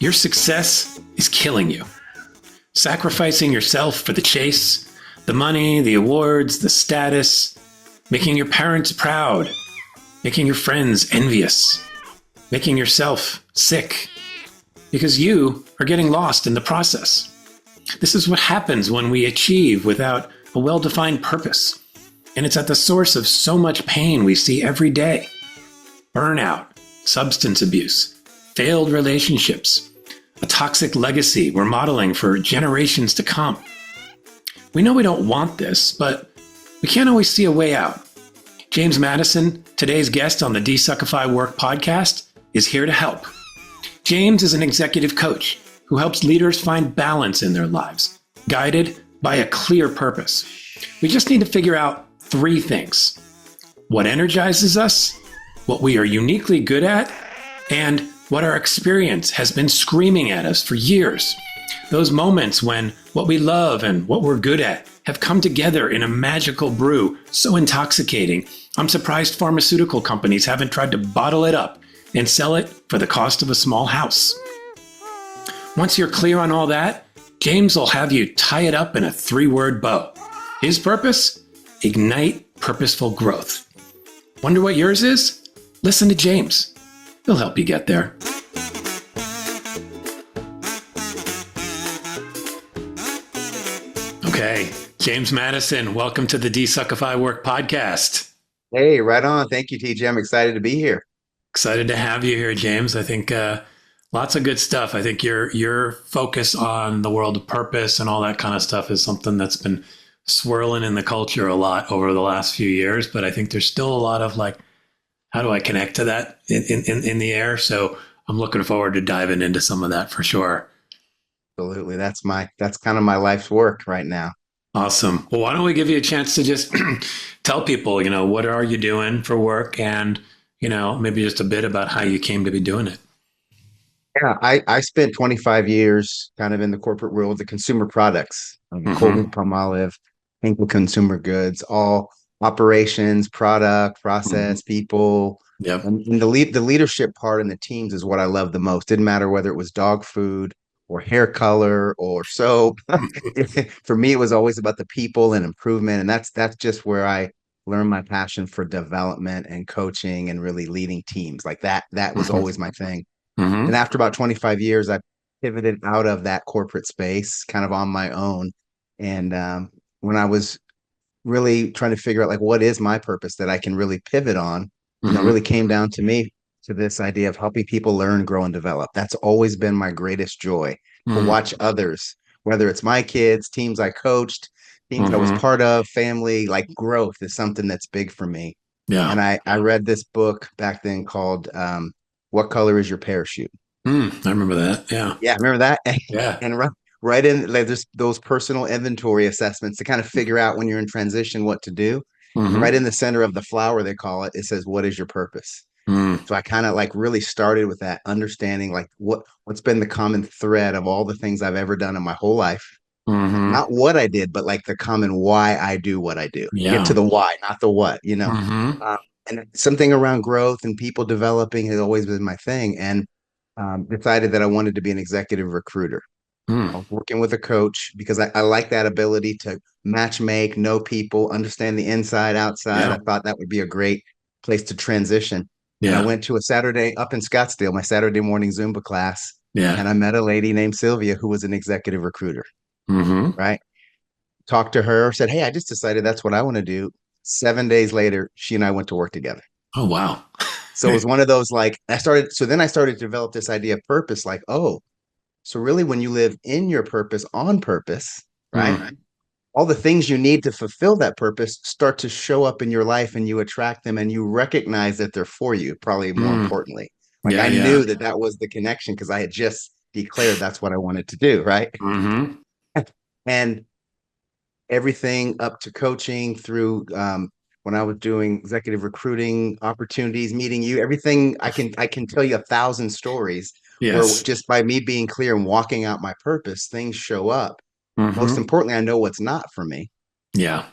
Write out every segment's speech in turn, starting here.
Your success is killing you. Sacrificing yourself for the chase, the money, the awards, the status, making your parents proud, making your friends envious, making yourself sick, because you are getting lost in the process. This is what happens when we achieve without a well-defined purpose. And it's at the source of so much pain we see every day. Burnout, substance abuse, failed relationships, a toxic legacy we're modeling for generations to come. We know we don't want this, but we can't always see a way out. James Madison, today's guest on the DesuckifyWork Podcast, is here to help. James is an executive coach who helps leaders find balance in their lives, guided by a clear purpose. We just need to figure out three things: what energizes us, what we are uniquely good at, and what our experience has been screaming at us for years. Those moments when what we love and what we're good at have come together in a magical brew so intoxicating, I'm surprised pharmaceutical companies haven't tried to bottle it up and sell it for the cost of a small house. Once you're clear on all that, James will have you tie it up in a 3-word bow. His purpose? Ignite purposeful growth. Wonder what yours is? Listen to James. He'll help you get there. Okay, James Madison, welcome to the DesuckifyWork Podcast. Hey, right on. Thank you, TJ. I'm excited to be here. Excited to have you here, James. I think lots of good stuff. I think your focus on the world of purpose and all that kind of stuff is something that's been swirling in the culture a lot over the last few years. But I think there's still a lot of like, how do I connect to that in the air? So I'm looking forward to diving into some of that for sure. Absolutely. That's kind of my life's work right now. Awesome. Well, why don't we give you a chance to just tell people, what are you doing for work, and, maybe just a bit about how you came to be doing it. Yeah, I spent 25 years kind of in the corporate world, the consumer products, Colgate-Palmolive, Henkel Consumer Goods, all operations, product, process, people. Yep. And the leadership part and the teams is what I love the most. Didn't matter whether it was dog food or hair color or soap. For me, it was always about the people and improvement. And that's just where I learned my passion for development and coaching and really leading teams. Like that was always my thing. And after about 25 years, I pivoted out of that corporate space kind of on my own. And when I was really trying to figure out like, what is my purpose that I can really pivot on, and it really came down to me, to this idea of helping people learn, grow, and develop. That's always been my greatest joy, to watch others, whether it's my kids, teams I coached, teams I was part of, family, like growth is something that's big for me. Yeah. And I read this book back then called What Color is Your Parachute? I remember that. Yeah. Yeah, remember that? Yeah. And right in, like, there's those personal inventory assessments to kind of figure out when you're in transition what to do. And right in the center of the flower, they call it, it says, what is your purpose? So I kind of like really started with that understanding, like what's been the common thread of all the things I've ever done in my whole life. Not what I did, but like the common why I do what I do. Yeah. Get to the why, not the what, and something around growth and people developing has always been my thing. And decided that I wanted to be an executive recruiter. I was working with a coach because I like that ability to match make, know people, understand the inside, outside. Yeah. I thought that would be a great place to transition. Yeah. And I went to a Saturday up in Scottsdale, my Saturday morning Zumba class. Yeah. And I met a lady named Sylvia who was an executive recruiter. Right. Talked to her, said, hey, I just decided that's what I want to do. 7 days later, she and I went to work together. Oh, wow. So it was one of those, like, then I started to develop this idea of purpose, like, oh, so really when you live in your purpose on purpose, right? All the things you need to fulfill that purpose start to show up in your life, and you attract them and you recognize that they're for you, probably more importantly. Like I knew that was the connection because I had just declared that's what I wanted to do, right? And everything up to coaching through when I was doing executive recruiting opportunities, meeting you, everything I can tell you 1,000 stories where just by me being clear and walking out my purpose, things show up. Most importantly, I know what's not for me. Yeah.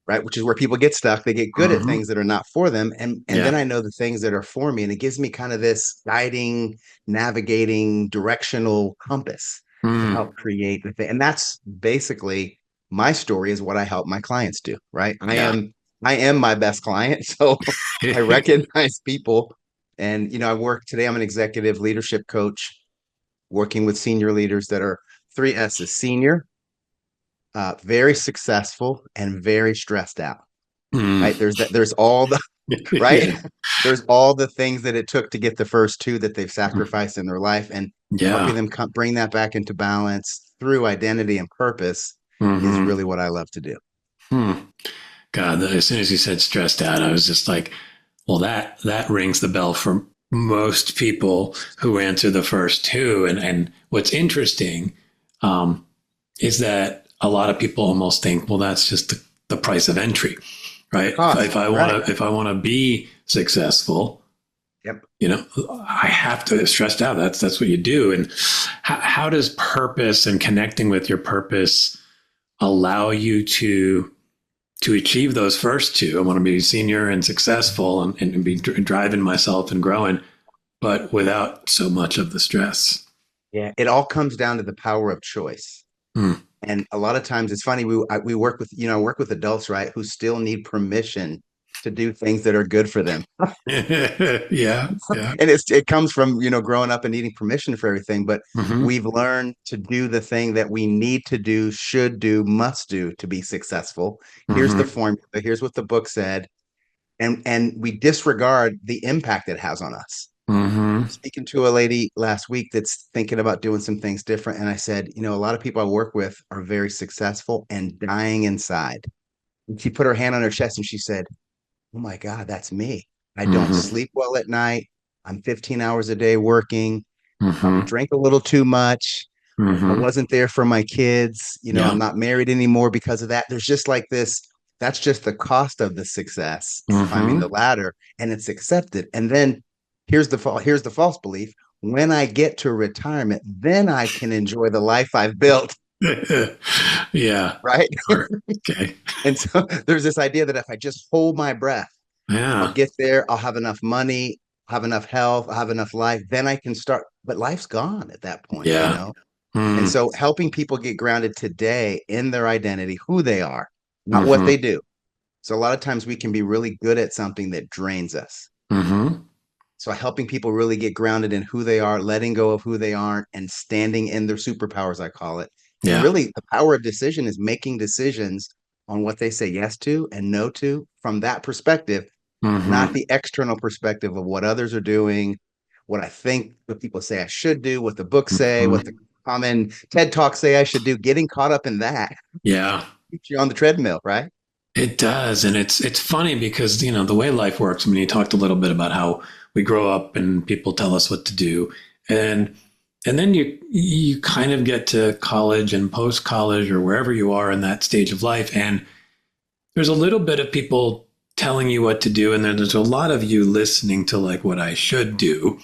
right? Which is where people get stuck. They get good at Hmm. things that are not for them. And then Yeah. I know the things that are for me. And it gives me kind of this guiding, navigating, directional compass to Mm. help create the thing. And that's basically my story is what I help my clients do, right? Yeah. I am my best client. So I recognize people. And I work today, I'm an executive leadership coach working with senior leaders that are three S's: senior, very successful, and very stressed out. Mm. Right? There's all the right. Yeah. There's all the things that it took to get the first two that they've sacrificed in their life, and helping Yeah. them bring that back into balance through identity and purpose is Hmm. really what I love to do. Hmm. God, as soon as you said stressed out, I was just like, well, that rings the bell for most people who answer the first two. And what's interesting um, is that a lot of people almost think, well, that's just the price of entry, right? Cost, right? If I want to be successful, Yep. I have to stressed out. That's what you do. And how does purpose and connecting with your purpose allow you to achieve those first two? I want to be senior and successful and be driving myself and growing, but without so much of the stress. Yeah. It all comes down to the power of choice. Hmm. And a lot of times it's funny, we work with, work with adults, right, who still need permission to do things that are good for them. Yeah. Yeah. And it comes from, growing up and needing permission for everything, but Hmm. we've learned to do the thing that we need to do, should do, must do to be successful. Here's the Hmm. formula, here's what the book said, and we disregard the impact it has on us. Hmm. Speaking to a lady last week that's thinking about doing some things different. And I said, a lot of people I work with are very successful and dying inside. And she put her hand on her chest and she said, oh my God, that's me. I don't Hmm. sleep well at night. I'm 15 hours a day working. I probably Hmm. drank a little too much. I Hmm. wasn't there for my kids. I'm Yeah. not married anymore because of that. There's just like this. That's just the cost of the success is climbing the Hmm. ladder, and it's accepted. And then here's the false belief. When I get to retirement, then I can enjoy the life I've built, Yeah. right? Sure. Okay. And so there's this idea that if I just hold my breath, I'll Yeah. get there, I'll have enough money, have enough health, I'll have enough life, then I can start. But life's gone at that point. Yeah. And Mm. so helping people get grounded today in their identity, who they are, not what Hmm. they do. So a lot of times we can be really good at something that drains us. Hmm. So helping people really get grounded in who they are, letting go of who they aren't, and standing in their superpowers, I call it. And Yeah. really the power of decision is making decisions on what they say yes to and no to from that perspective, not Hmm. the external perspective of what others are doing, what I think, what people say I should do, what the books say, what the Hmm. common TED Talks say I should do. Getting caught up in that Yeah. keeps you on the treadmill, right? It does, and it's funny because the way life works. I mean, you talked a little bit about how we grow up and people tell us what to do, and and then you kind of get to college and post college or wherever you are in that stage of life, and there's a little bit of people telling you what to do, and then there's a lot of you listening to like what I should do.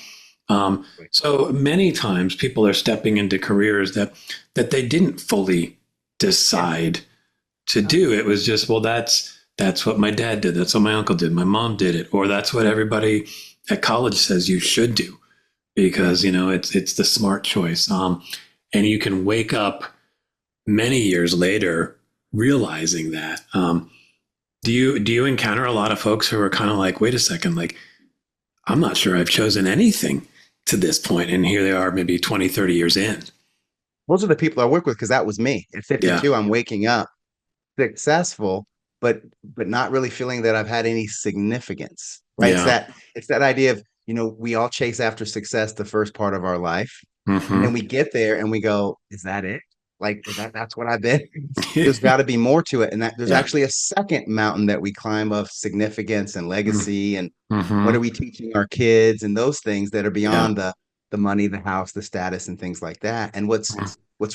So many times people are stepping into careers that they didn't fully Yeah. decide to do. It was just, well, that's what my dad did. That's what my uncle did. My mom did it, or that's what everybody at college says you should do Yeah. because it's the smart choice. And you can wake up many years later realizing that. Do you encounter a lot of folks who are kind of like, wait a second, like I'm not sure I've chosen anything to this point, and here they are, maybe 20, 30 years in. Those are the people I work with because that was me. At Yeah, 52, I'm waking up successful, but not really feeling that I've had any significance. Right. yeah, It's that idea of, we all chase after success the first part of our life. And then mm-hmm. we get there and we go, is that it? Like that's what I've been. There's got to be more to it. And that there's Yeah, actually a second mountain that we climb of significance and legacy and what are mm-hmm. we teaching our kids and those things that are Yeah. beyond the money, the house, the status, and things like that. And what's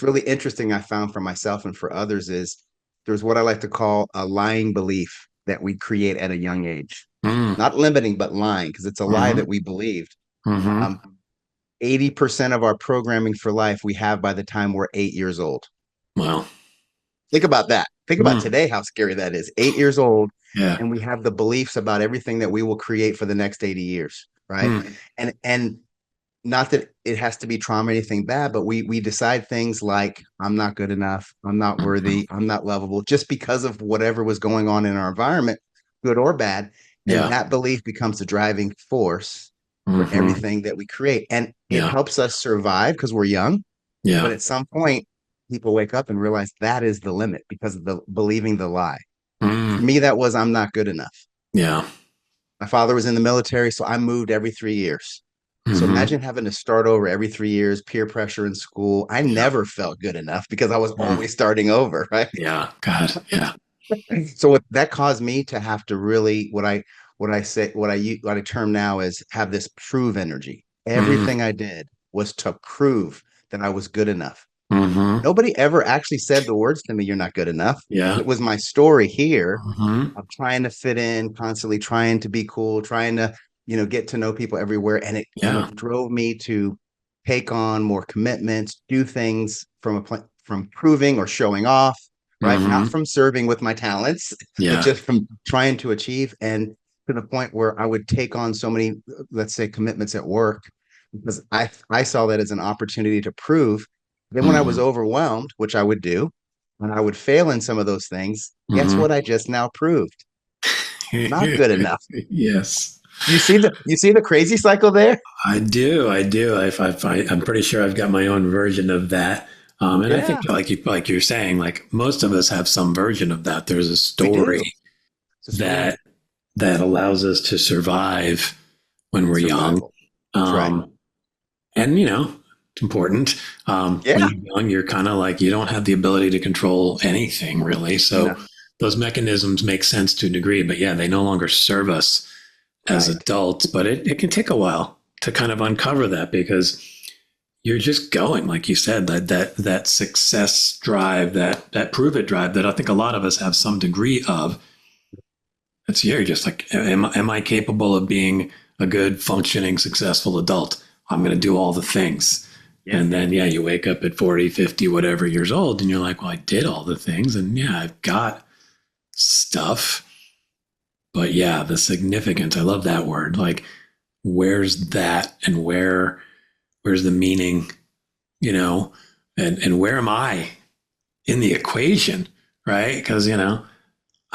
really interesting I found for myself and for others is there's what I like to call a lying belief that we create at a young age. Mm. Not limiting, but lying, because it's a lie Mm-hmm. that we believed. Mm-hmm. Um, 80% of our programming for life we have by the time we're 8 years old. Wow. Think about that. Think about Mm. today, how scary that is. 8 years old, Yeah. and we have the beliefs about everything that we will create for the next 80 years, right? Mm. And not that it has to be trauma or anything bad, but we decide things like I'm not good enough, I'm not Mhm. worthy, I'm not lovable, just because of whatever was going on in our environment, good or bad. And Yeah. that belief becomes the driving force for Hmm. everything that we create. And it Yeah. helps us survive because we're young. But Yeah. at some point, people wake up and realize that is the limit because of the believing the lie. For Mm. me, that was I'm not good enough. Yeah. My father was in the military, so I moved every 3 years. So Hmm. imagine having to start over every 3 years, peer pressure in school. I Yeah. never felt good enough because I was Mm. always starting over, right? Yeah. God. Yeah. So that caused me to have to really what I term now is have this prove energy. Mm. Everything I did was to prove that I was good enough. Hmm. Nobody ever actually said the words to me, "You're not good enough." Yeah. It was my story here. Hmm. I'm trying to fit in, constantly trying to be cool, trying to, get to know people everywhere. And it and Yeah. it drove me to take on more commitments, do things from proving or showing off, right? Not Hmm. from serving with my talents, but Yeah. just from trying to achieve. And to the point where I would take on so many, let's say, commitments at work because I saw that as an opportunity to prove. Then when I was Hmm. overwhelmed, which I would do, when I would fail in some of those things, guess Hmm. what I just now proved? Not good enough. Yes. You see the crazy cycle there? I do. I do. I'm pretty sure I've got my own version of that. And I think, Yeah, like you're saying, like most of us have some version of that. There's a we story do. It's a story. that allows us to survive when we're young. Survival. That's right. Um, and it's important. When Yeah. you're young, you're kind of like you don't have the ability to control anything really. So No. those mechanisms make sense to a degree, but yeah, they no longer serve us as Right. adults. But it can take a while to kind of uncover that because you're just going, like you said, that success drive, that prove it drive that I think a lot of us have some degree of. It's you're just like, am I capable of being a good, functioning, successful adult? I'm going to do all the things. Yeah. And then, yeah, you wake up at 40, 50, whatever years old, and you're like, well, I did all the things. And yeah, I've got stuff. But yeah, the significance, I love that word. Like, where's that and where's the meaning, you know, and where am I in the equation, right? Because,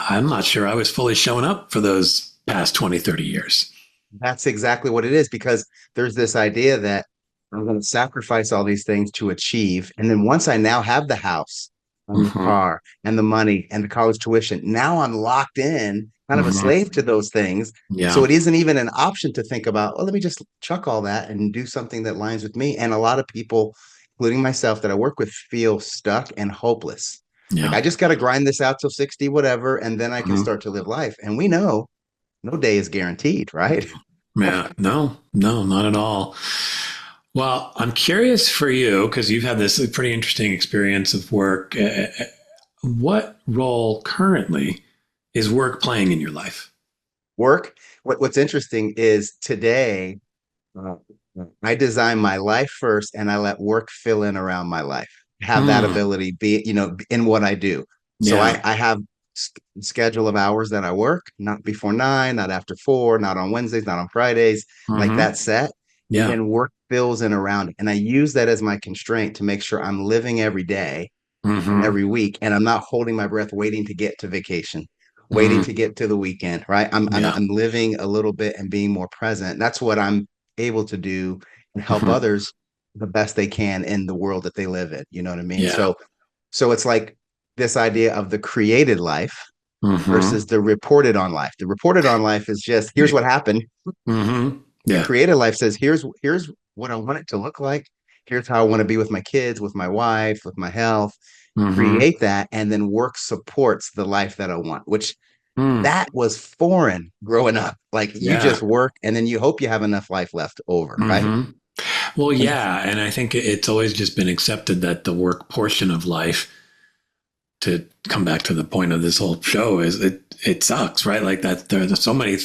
I'm not sure I was fully showing up for those past 20, 30 years. That's exactly what it is because there's this idea that I'm going to sacrifice all these things to achieve. And then once I now have the house and the Mm-hmm. car and the money and the college tuition, now I'm locked in, kind of a Mm-hmm. slave to those things. So Yeah. it isn't even an option to think about, oh, let me just chuck all that and do something that lines with me. And a lot of people, including myself that I work with, feel stuck and hopeless. Like, Yeah. I just got to grind this out till 60, whatever, and then I can Mm-hmm. start to live life. And we know no day is guaranteed, right? Yeah. No, no, not at all. Well, I'm curious for you because you've had this pretty interesting experience of work. What role currently is work playing in your life? Work. What's interesting is today uh, I design my life first and I let work fill in around my life. Have that Hmm. ability be, in what I do. So Yeah. I have schedule of hours that I work, not before 9, not after 4, not on Wednesdays, not on Fridays, like Hmm. that set. And Yeah. then work fills in around it. And I use that as my constraint to make sure I'm living every day and Hmm. every week, and I'm not holding my breath waiting to get to vacation, waiting to Hmm. get to the weekend, right? I'm I'm Yeah. I'm living a little bit and being more present. That's what I'm able to do and help Hmm. others the best they can in the world that they live in. You know what I mean? Yeah. So it's like this idea of the created life Hmm. versus the reported on life. The reported on life is just here's what happened. Hmm. The Yeah. created life says here's what I want it to look like. Here's how I want to be with my kids, with my wife, with my health. Hmm. Create that, and then work supports the life that I want, which Mm. that was foreign growing up. Like, you Yeah. just work and then you hope you have enough life left over, right? Hmm. Well, And yeah. And I think it's always just been accepted that the work portion of life, to come back to the point of this whole show, is it sucks, right? Like that there's so many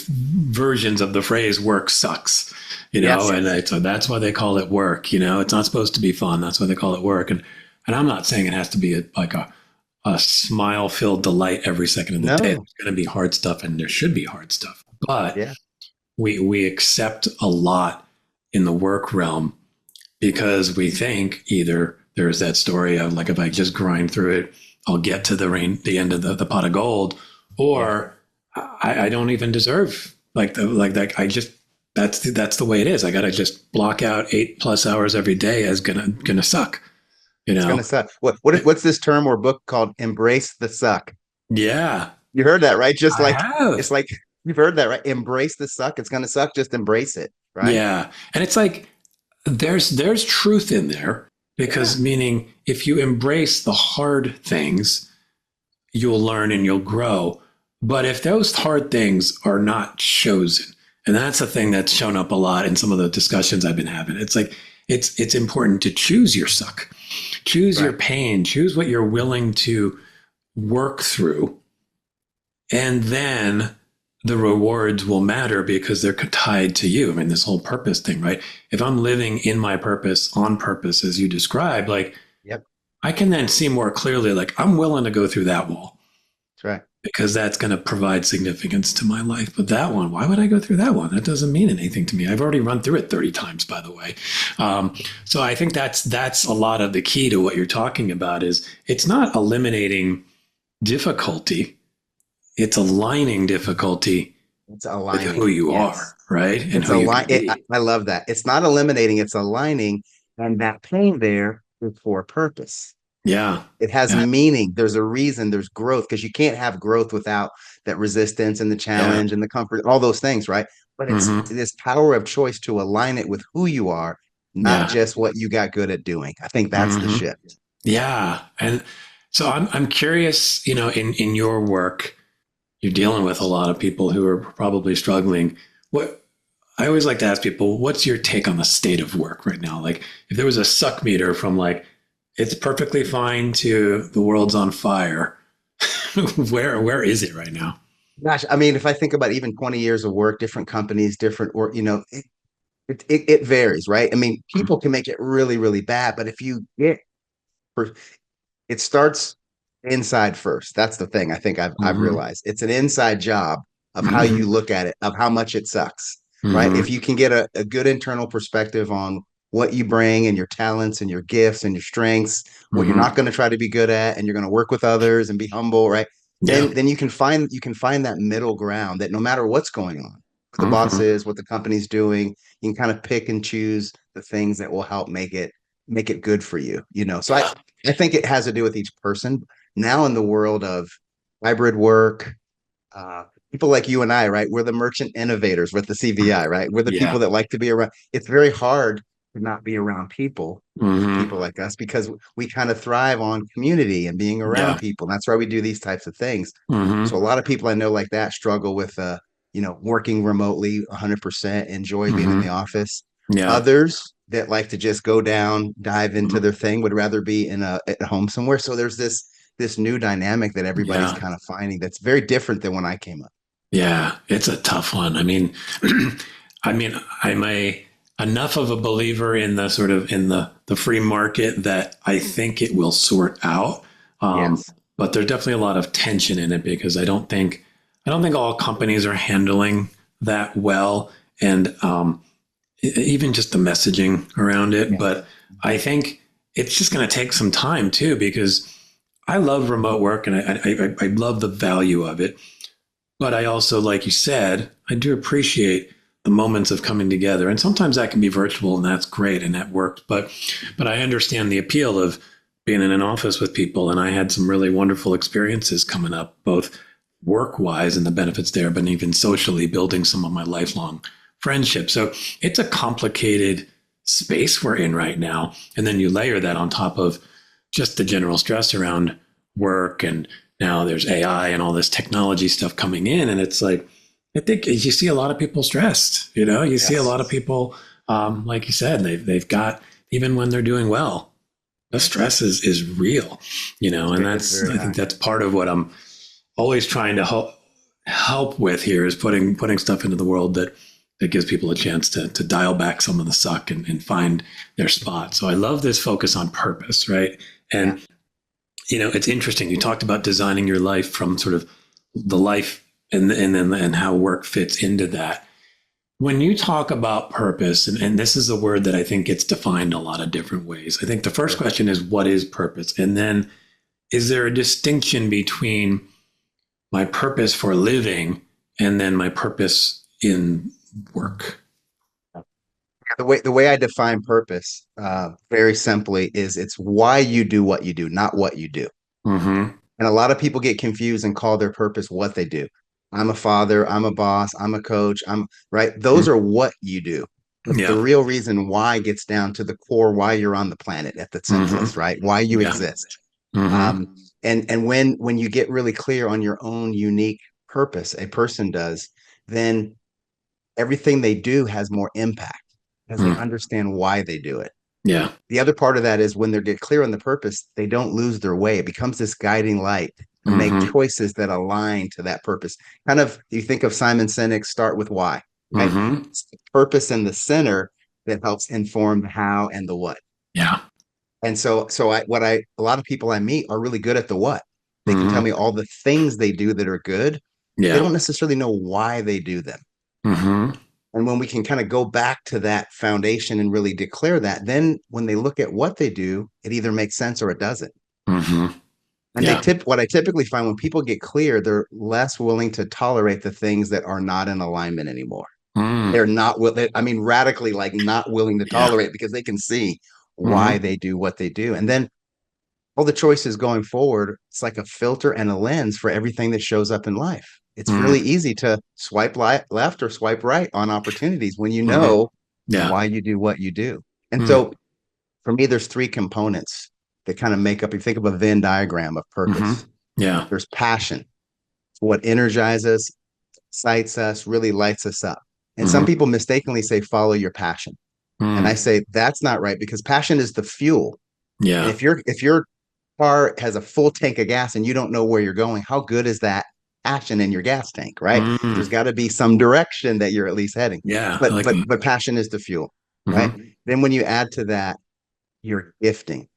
versions of the phrase work sucks, yes, and so that's why they call it work. It's not supposed to be fun. That's why they call it work. And I'm not saying it has to be like a smile-filled delight every second of the day. No. There's going to be hard stuff, and there should be hard stuff. But Yeah. we accept a lot in the work realm because we think either there's that story of like, if I just grind through it, I'll get to the end of the pot of gold, or I don't even deserve that. That's the way it is. I got to just block out 8+ hours every day as gonna suck. It's gonna suck. What's this term or book called? Embrace the suck. Yeah, You heard that, right? Just I like have. it's like you've heard that, right? Embrace the suck. It's gonna suck. Just embrace it, right? Yeah, and it's like there's truth in there because meaning if you embrace the hard things, you'll learn and you'll grow. But if those hard things are not chosen, and that's the thing that's shown up a lot in some of the discussions I've been having, it's like it's important to choose your suck, choose your pain, choose what you're willing to work through, and then the rewards will matter because they're tied to you. I mean, this whole purpose thing, right? If I'm living in my purpose, on purpose, as you described, like, I can then see more clearly, like, I'm willing to go through that wall. That's right. Because that's going to provide significance to my life. But that one, why would I go through that one? That doesn't mean anything to me. I've already run through it 30 times, by the way. So I think that's a lot of the key to what you're talking about is it's not eliminating difficulty. It's aligning difficulty It's aligning with who you are, right? And it's who you can be. I love that. It's not eliminating, it's aligning. And that pain there is for a purpose. Yeah. It has Yeah. meaning. There's a reason, there's growth, because you can't have growth without that resistance and the challenge and the comfort, all those things, right? But it's this power of choice to align it with who you are, not just what you got good at doing. I think that's the shift. Yeah. And so I'm curious, in your work, you're dealing with a lot of people who are probably struggling. I always like to ask people, what's your take on the state of work right now? Like, if there was a suck meter from like, it's perfectly fine to the world's on fire, where is it right now? Gosh, I mean, if I think about even 20 years of work, different companies, different work, it varies, right? I mean, people can make it really, really bad, but if you get, it starts inside first. That's the thing I think I've realized. It's an inside job of how you look at it, of how much it sucks, right? If you can get a good internal perspective on what you bring and your talents and your gifts and your strengths, what you're not going to try to be good at, and you're going to work with others and be humble, right? Then you can find that middle ground that no matter what's going on, what the boss is, what the company's doing, you can kind of pick and choose the things that will help make it good for you. So I think it has to do with each person. Now in the world of hybrid work, people like you and I, right? We're the merchant innovators with the CVI, right? We're the people that like to be around. It's very hard to not be around people like us, because we kind of thrive on community and being around people. That's why we do these types of things. So a lot of people I know like that struggle with, working remotely 100%, enjoy being in the office. Others that like to just go down, dive into their thing, would rather be at home somewhere. So there's this new dynamic that everybody's kind of finding that's very different than when I came up. Yeah, it's a tough one. I mean, I'm enough of a believer in the sort of in the free market that I think it will sort out. But there's definitely a lot of tension in it because I don't think all companies are handling that well, and even just the messaging around it. But I think it's just going to take some time too, because I love remote work and I love the value of it. But I also, like you said, I do appreciate the moments of coming together. And sometimes that can be virtual and that's great and that works. But I understand the appeal of being in an office with people. And I had some really wonderful experiences coming up, both work-wise and the benefits there, but even socially building some of my lifelong friendships. So it's a complicated space we're in right now. And then you layer that on top of just the general stress around work. And now there's AI and all this technology stuff coming in. And it's like, I think you see a lot of people stressed, you see a lot of people, like you said, they've got, even when they're doing well, the stress is real, and I think that's part of what I'm always trying to help with here is putting stuff into the world that gives people a chance to dial back some of the suck and find their spot. So I love this focus on purpose, right? And It's interesting. You talked about designing your life from sort of the life and how work fits into that. When you talk about purpose, and this is a word that I think gets defined a lot of different ways. I think the first question is, what is purpose? And then, is there a distinction between my purpose for living and then my purpose in work? The way I define purpose, very simply, is it's why you do what you do, not what you do. Mm-hmm. And a lot of people get confused and call their purpose what they do. I'm a father, I'm a boss, I'm a coach, I'm right. Those are what you do. But the Yeah. real reason why gets down to the core why you're on the planet at the simplest, Mm-hmm. right? Why you Yeah. exist. Mm-hmm. And when you get really clear on your own unique purpose, a person does, then everything they do has more impact as they Mm. understand why they do it. Yeah. The other part of that is when they get clear on the purpose, they don't lose their way. It becomes this guiding light to make Mm-hmm. choices that align to that purpose. Kind of, you think of Simon Sinek's start with why, right? Mm-hmm. It's the purpose in the center that helps inform the how and the what. Yeah. And a lot of people I meet are really good at the what. They can tell Mm-hmm. me all the things they do that are good. They Yeah. don't necessarily know why they do them. Mm-hmm. And when we can kind of go back to that foundation and really declare that, then when they look at what they do, it either makes sense or it doesn't. Mm-hmm. And Yeah. what I typically find when people get clear, they're less willing to tolerate the things that are not in alignment anymore. Mm. They're not I mean, radically like not willing to Yeah. tolerate because they can see why Mm-hmm. they do what they do. And then all the choices going forward, it's like a filter and a lens for everything that shows up in life. It's really Mm-hmm. easy to swipe left or swipe right on opportunities when you Mm-hmm. know Yeah. why you do what you do. And Mm. so for me, there's three components that kind of make up, you think of a Venn diagram of Mm-hmm. purpose. Yeah. There's passion, what energizes, excites us, really lights us up. And some Mm-hmm. people mistakenly say, follow your passion. And I Mm. say, that's not right because passion is the fuel. And Yeah. if your car has a full tank of gas and you don't know where you're going, how good is that passion in your gas tank, right? There's Mm. got to be some direction that you're at least heading. Yeah. I But like but that. but passion is the fuel, right? Mm-hmm. Then when you add to that your gifting,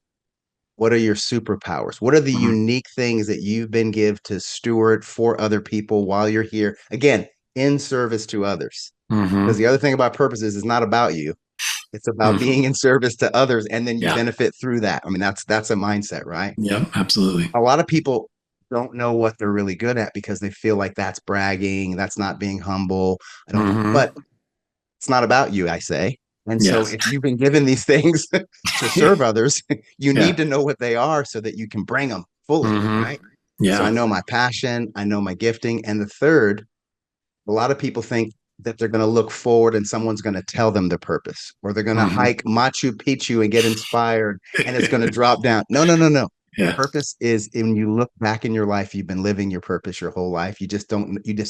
what are your superpowers? What are the Mm-hmm. unique things that you've been given to steward for other people while you're here? Again, in service to others. Because Mm-hmm. the other thing about purpose is it's not about you. It's about Mm. being in service to others, and then you Yeah. benefit through that. I mean, that's a mindset, right? Yeah. Absolutely. A lot of people don't know what they're really good at because they feel like that's bragging, that's not being humble. I don't, Mm-hmm. but it's not about you, I say. And so Yes. if you've been given these things to serve others, you need Yeah. to know what they are so that you can bring them fully, Mm-hmm. right? So I Yeah. know my passion, I know my gifting. And the third, a lot of people think that they're going to look forward and someone's going to tell them the purpose, or they're going to Mm-hmm. hike Machu Picchu and get inspired and it's going to drop down. No, no, no, no. Yeah. Purpose is when you look back in your life, you've been living your purpose your whole life. You just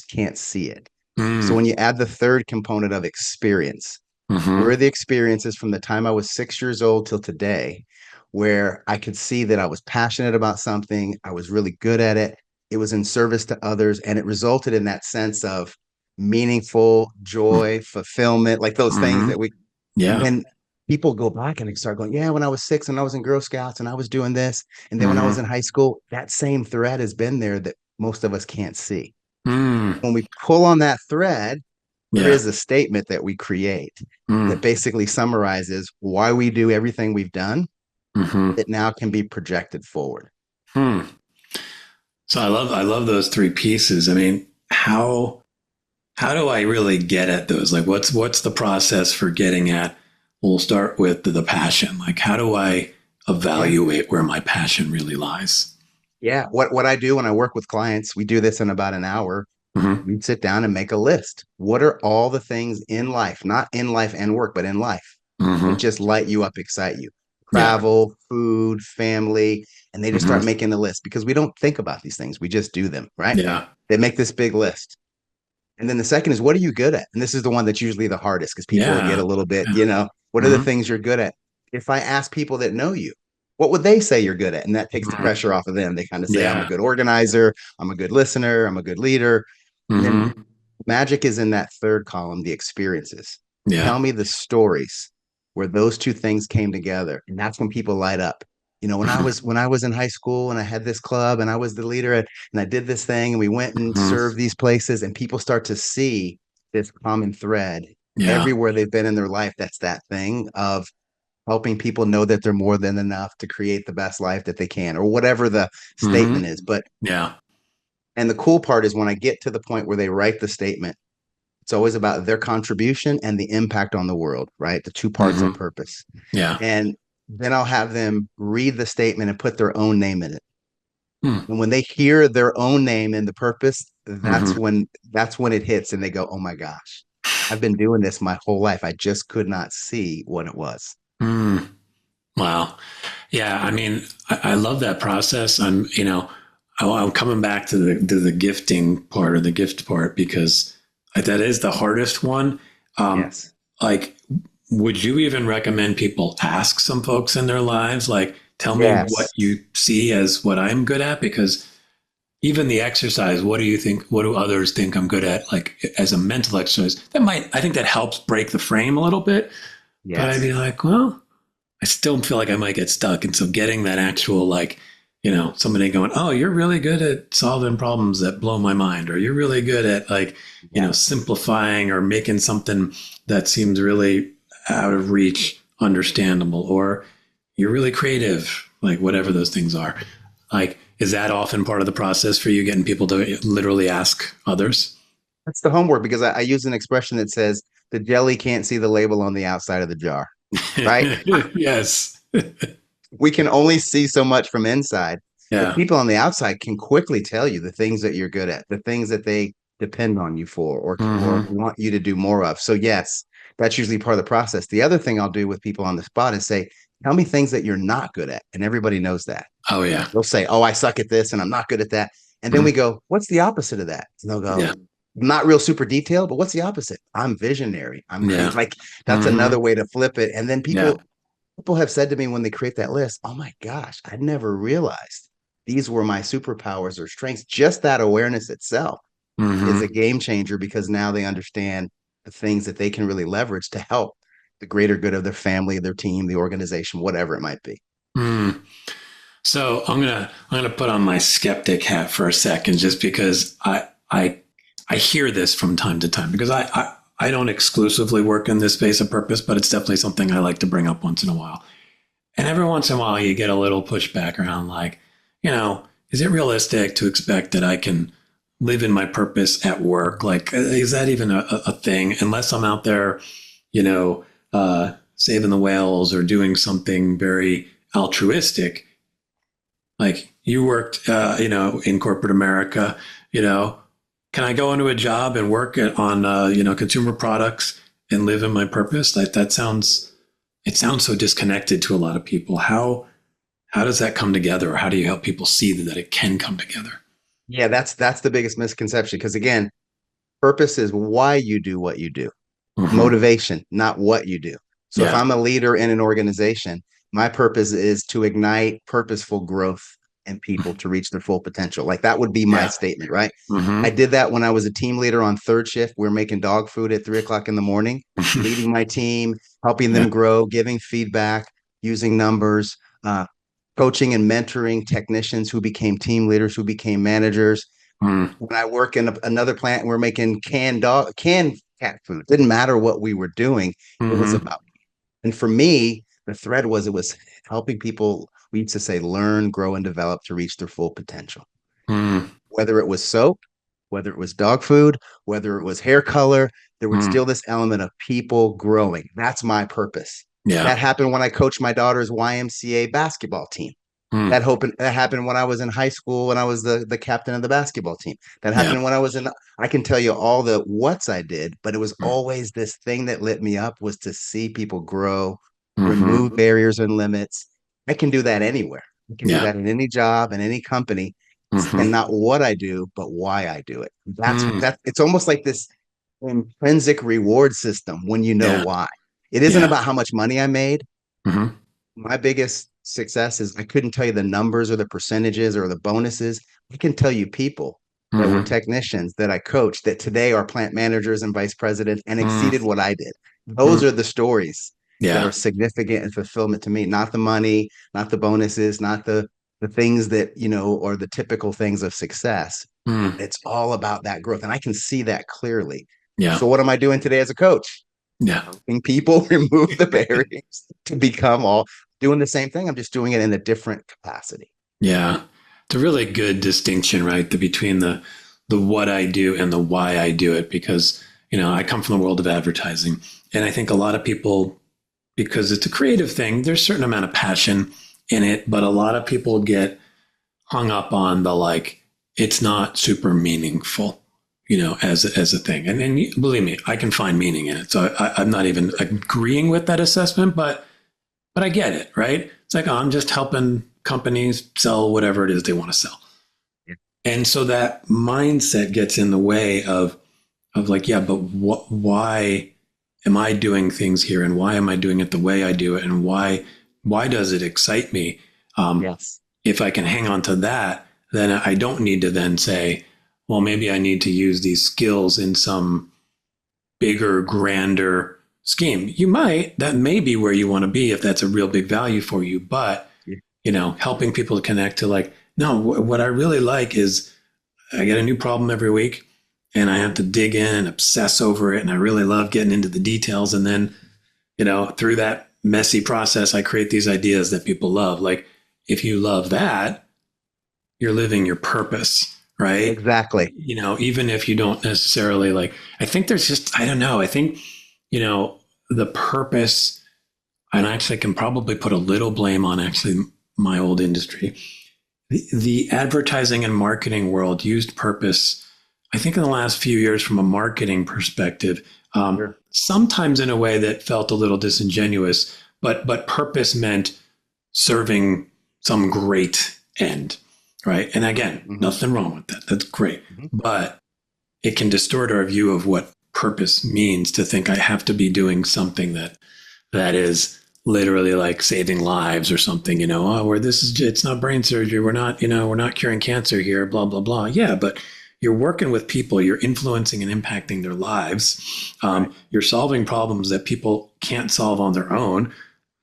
can't see it. So Mm. when you add the third component of experience, where are Mm-hmm. the experiences from the time I was 6 years old till today where I could see that I was passionate about something, I was really good at it, it was in service to others, and it resulted in that sense of meaningful joy, fulfillment, like those things Mm-hmm. that we, and Yeah. then people go back and they start going, yeah, when I was six and I was in Girl Scouts and I was doing this. And then when I was Mm-hmm. in high school, that same thread has been there that most of us can't see. Mm. When we pull on that thread, there Yeah. is a statement that we create that Mm. basically summarizes why we do everything we've done Mm-hmm. that now can be projected forward. Hmm. So I love those three pieces. I mean, how do I really get at those? Like what's the process for getting at? We'll start with the passion. Like how do I Yeah. evaluate where my passion really lies? Yeah. What I do when I work with clients, we do this in about an hour. Mm-hmm. We'd sit down and make a list. What are all the things in life, not in life and work, but in life that Mm-hmm. just light you up, excite you? Yeah. Travel, food, family, and they just start Mm-hmm. making the list because we don't think about these things. We just do them, right? Yeah. They make this big list. And then the second is, what are you good at? And this is the one that's usually the hardest because people get Yeah. a little bit, Yeah. what are the Mm-hmm. things you're good at? If I ask people that know you, what would they say you're good at? And that takes the Mm-hmm. pressure off of them. They kind of say, I'm a Yeah. good organizer, I'm a good listener, I'm a good leader. And then Mm-hmm. magic is in that third column, the experiences. Yeah. Tell me the stories where those two things came together. And that's when people light up. when I was in high school and I had this club and I was the leader and I did this thing and we went and Hmm. served these places and people start to see this common thread Yeah. everywhere they've been in their life. That's that thing of helping people know that they're more than enough to create the best life that they can, or whatever the Hmm. statement is. But Yeah. and the cool part is when I get to the point where they write the statement, it's always about their contribution and the impact on the world, right? The two parts of Hmm. purpose. Yeah. And then I'll have them read the statement and put their own name in it. Hmm. And when they hear their own name in the purpose, Hmm. that's when it hits and they go, "Oh my gosh. I've been doing this my whole life. I just could not see what it was." Hmm. Wow. Yeah. I mean, I love that process. I'm coming back to the gifting part or the gift part because that is the hardest one. Um, Yes. like, would you even recommend people ask some folks in their lives, like, tell me what Yes. you see as what I'm good at? Because even the exercise, what do you think? What do others think I'm good at? Like as a mental exercise, I think that helps break the frame a little bit. But I'd Yes. be like, well, I still feel like I might get stuck. And so getting that actual, like, somebody going, oh, you're really good at solving problems that blow my mind, or you're really good at, like, Yes. simplifying or making something that seems really out of reach understandable, or you're really creative, like whatever those things are. Like, is that often part of the process for you, getting people to literally ask others? That's the homework because I use an expression that says the jelly can't see the label on the outside of the jar, right? Yes. We can only see so much from inside, but Yeah. people on the outside can quickly tell you the things that you're good at, the things that they depend on you for or Hmm. want you to do more of. So yes, that's usually part of the process. The other thing I'll do with people on the spot is say, tell me things that you're not good at. And everybody knows that. Oh yeah. They'll say, "Oh, I suck at this and I'm not good at that." And then we Mhm. go, "What's the opposite of that?" And they'll Yeah. go, "Not real super detailed, but what's the opposite?" "I'm visionary. I'm Yeah. like that's Hmm. another way to flip it. And then Yeah. people have said to me when they create that list, "Oh my gosh, I never realized these were my superpowers or strengths." Just that awareness itself is a Hmm. game changer because now they understand the things that they can really leverage to help the greater good of their family, their team, the organization, whatever it might be. Mm. So I'm gonna put on my skeptic hat for a second, just because I hear this from time to time, because I don't exclusively work in this space of purpose, but it's definitely something I like to bring up once in a while. And every once in a while, you get a little pushback around, like, is it realistic to expect that I can live in my purpose at work? Like, is that even a thing? Unless I'm out there, saving the whales or doing something very altruistic. Like, you worked, in corporate America, you know, can I go into a job and work on, consumer products and live in my purpose? It sounds so disconnected to a lot of people. How does that come together, or how do you help people see that it can come together? Yeah, that's the biggest misconception because again, purpose is why you do what you do. Hmm. Motivation, not what you do. So if Yeah. I'm a leader in an organization, my purpose is to ignite purposeful growth in people to reach their full potential. Like that would be my Yeah. statement, right? I Hmm. did that when I was a team leader on third shift. We are making dog food at 3 o'clock in the morning, leading my team, helping Yeah. them grow, giving feedback, using numbers, uh, coaching and mentoring technicians who became team leaders, who became managers. Mm. When I work in another plant, we're making canned cat food. Didn't matter what we were doing. It was Hmm. about, and for me, the thread was it was helping people. We used to say learn, grow, and develop to reach their full potential. Mm. Whether it was soap, whether it was dog food, whether it was hair color, there was Mm. still this element of people growing. That's my purpose. Yeah. That happened when I coached my daughter's YMCA basketball team. Mm. That happened when I was in high school when I was the captain of the basketball team. That Yeah. happened when I was in I can tell you all the what's I did, but it was Mm. always this thing that lit me up was to see people grow, remove Hmm. barriers and limits. I can do that anywhere. I can do Yeah. that in any job, in any company. And Hmm. not what I do, but why I do it. Mm. It's almost like this intrinsic reward system when you know Yeah. why. It isn't Yeah. about how much money I made. Hmm. My biggest success is I couldn't tell you the numbers or the percentages or the bonuses. I can tell you people that were Hmm. technicians that I coached that today are plant managers and vice presidents and Mm. exceeded what I did. Those Mm. are the stories. that Yeah. are significant and fulfillment to me, not the money, not the bonuses, not the things that, are the typical things of success. Mm. It's all about that growth. And I can see that clearly. Yeah. So what am I doing today as a coach? Yeah. Helping people remove the barriers to become all doing the same thing. I'm just doing it in a different capacity. Yeah. It's a really good distinction, right? Between the what I do and the why I do it, because, I come from the world of advertising. And I think a lot of people, because it's a creative thing, there's a certain amount of passion in it, but a lot of people get hung up on the like, it's not super meaningful, as a thing. And believe me, I can find meaning in it. So I'm not even agreeing with that assessment, but I get it, right? It's like, oh, I'm just helping companies sell whatever it is they want to sell. Yeah. And so that mindset gets in the way of like, yeah, but why am I doing things here, and why am I doing it the way I do it, and why does it excite me? Yes. If I can hang on to that, then I don't need to then say, well, maybe I need to use these skills in some bigger, grander scheme. You might, that may be where you want to be if that's a real big value for you. But, helping people to connect to like, no, what I really like is I get a new problem every week and I have to dig in and obsess over it. And I really love getting into the details. And then, through that messy process, I create these ideas that people love. Like, if you love that, you're living your purpose, right? Exactly. Even if you don't necessarily like, I think there's just, I don't know. I think, the purpose, and actually I can probably put a little blame on actually my old industry. The advertising and marketing world used purpose, I think in the last few years from a marketing perspective, Sure. sometimes in a way that felt a little disingenuous, but purpose meant serving some great end, right? And again, nothing wrong with that. That's great. But it can distort our view of what purpose means to think I have to be doing something that is literally like saving lives or something, where it's not brain surgery. We're not curing cancer here, blah, blah, blah. Yeah, but you're working with people, you're influencing and impacting their lives. You're solving problems that people can't solve on their own.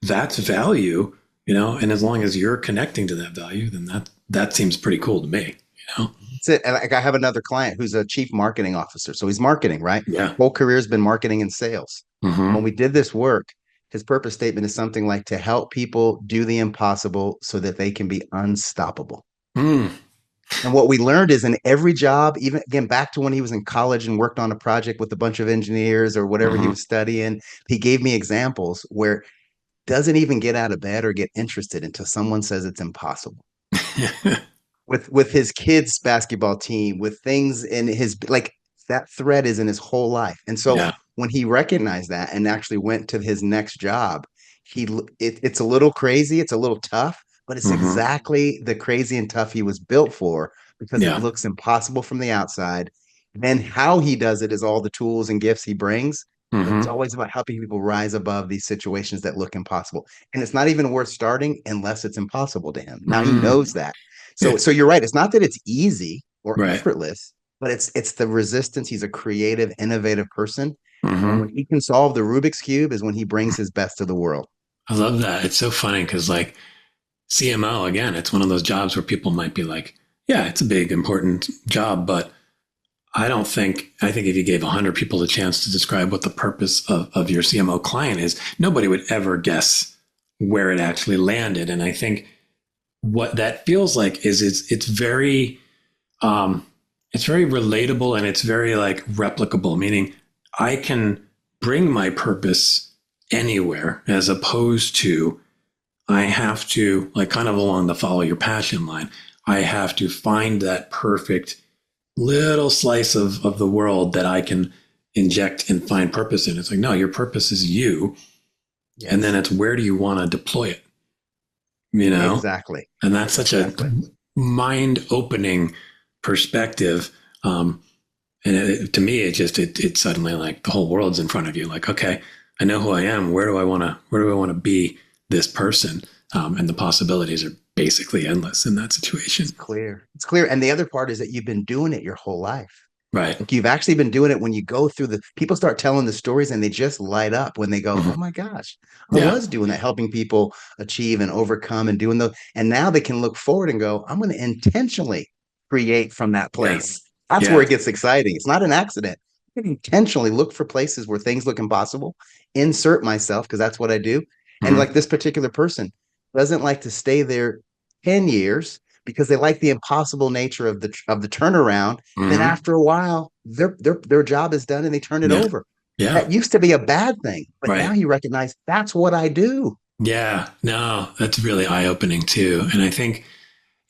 That's value, and as long as you're connecting to that value, then that seems pretty cool to me, That's it. And I have another client who's a chief marketing officer. So he's marketing, right? Yeah. Whole career has been marketing and sales. Mm-hmm. When we did this work, his purpose statement is something like to help people do the impossible so that they can be unstoppable. Mm. And what we learned is in every job, even again, back to when he was in college and worked on a project with a bunch of engineers or whatever he was studying, he gave me examples where doesn't even get out of bed or get interested until someone says it's impossible. With his kids' basketball team, with things in his like that thread is in his whole life. And so when he recognized that and actually went to his next job, it's a little crazy, it's a little tough, but it's exactly the crazy and tough he was built for because it looks impossible from the outside. Then how he does it is all the tools and gifts he brings. But it's always about helping people rise above these situations that look impossible. And it's not even worth starting unless it's impossible to him. Now he knows that. So you're right. It's not that it's easy or effortless, but it's the resistance. He's a creative, innovative person. And when he can solve the Rubik's Cube is when he brings his best to the world. I love that. It's so funny because like CMO, again, it's one of those jobs where people might be like, yeah, it's a big, important job, but I think if you gave 100 people a chance to describe what the purpose of your CMO client is, nobody would ever guess where it actually landed. And I think what that feels like is it's very relatable and it's very like replicable, meaning I can bring my purpose anywhere as opposed to I have to, like kind of along the follow your passion line, I have to find that perfect little slice of the world that I can inject and find purpose in. It's like, no, your purpose is you. Yes. And then it's where do you want to deploy it? Exactly. And that's such a mind-opening perspective. And to me, it's suddenly like the whole world's in front of you. Like, okay, I know who I am. Where do I want to be this person? And the possibilities are basically endless in that situation. It's clear. And the other part is that you've been doing it your whole life. Right. Like you've actually been doing it when you go through people start telling the stories and they just light up when they go, Hmm. oh my gosh, I Yeah. was doing that, helping people achieve and overcome and doing those. And now they can look forward and go, I'm going to intentionally create from that Yeah. place. That's where Yeah. it gets exciting. It's not an accident. I can intentionally look for places where things look impossible, insert myself, because that's what I do. And like Hmm. this particular person doesn't like to stay there 10 years because they like the impossible nature of the turnaround. And then Hmm. after a while, their job is done and they turn it Yeah. over. Yeah. That used to be a bad thing, but now Right. you recognize that's what I do. Yeah. No, that's really eye opening too. And I think,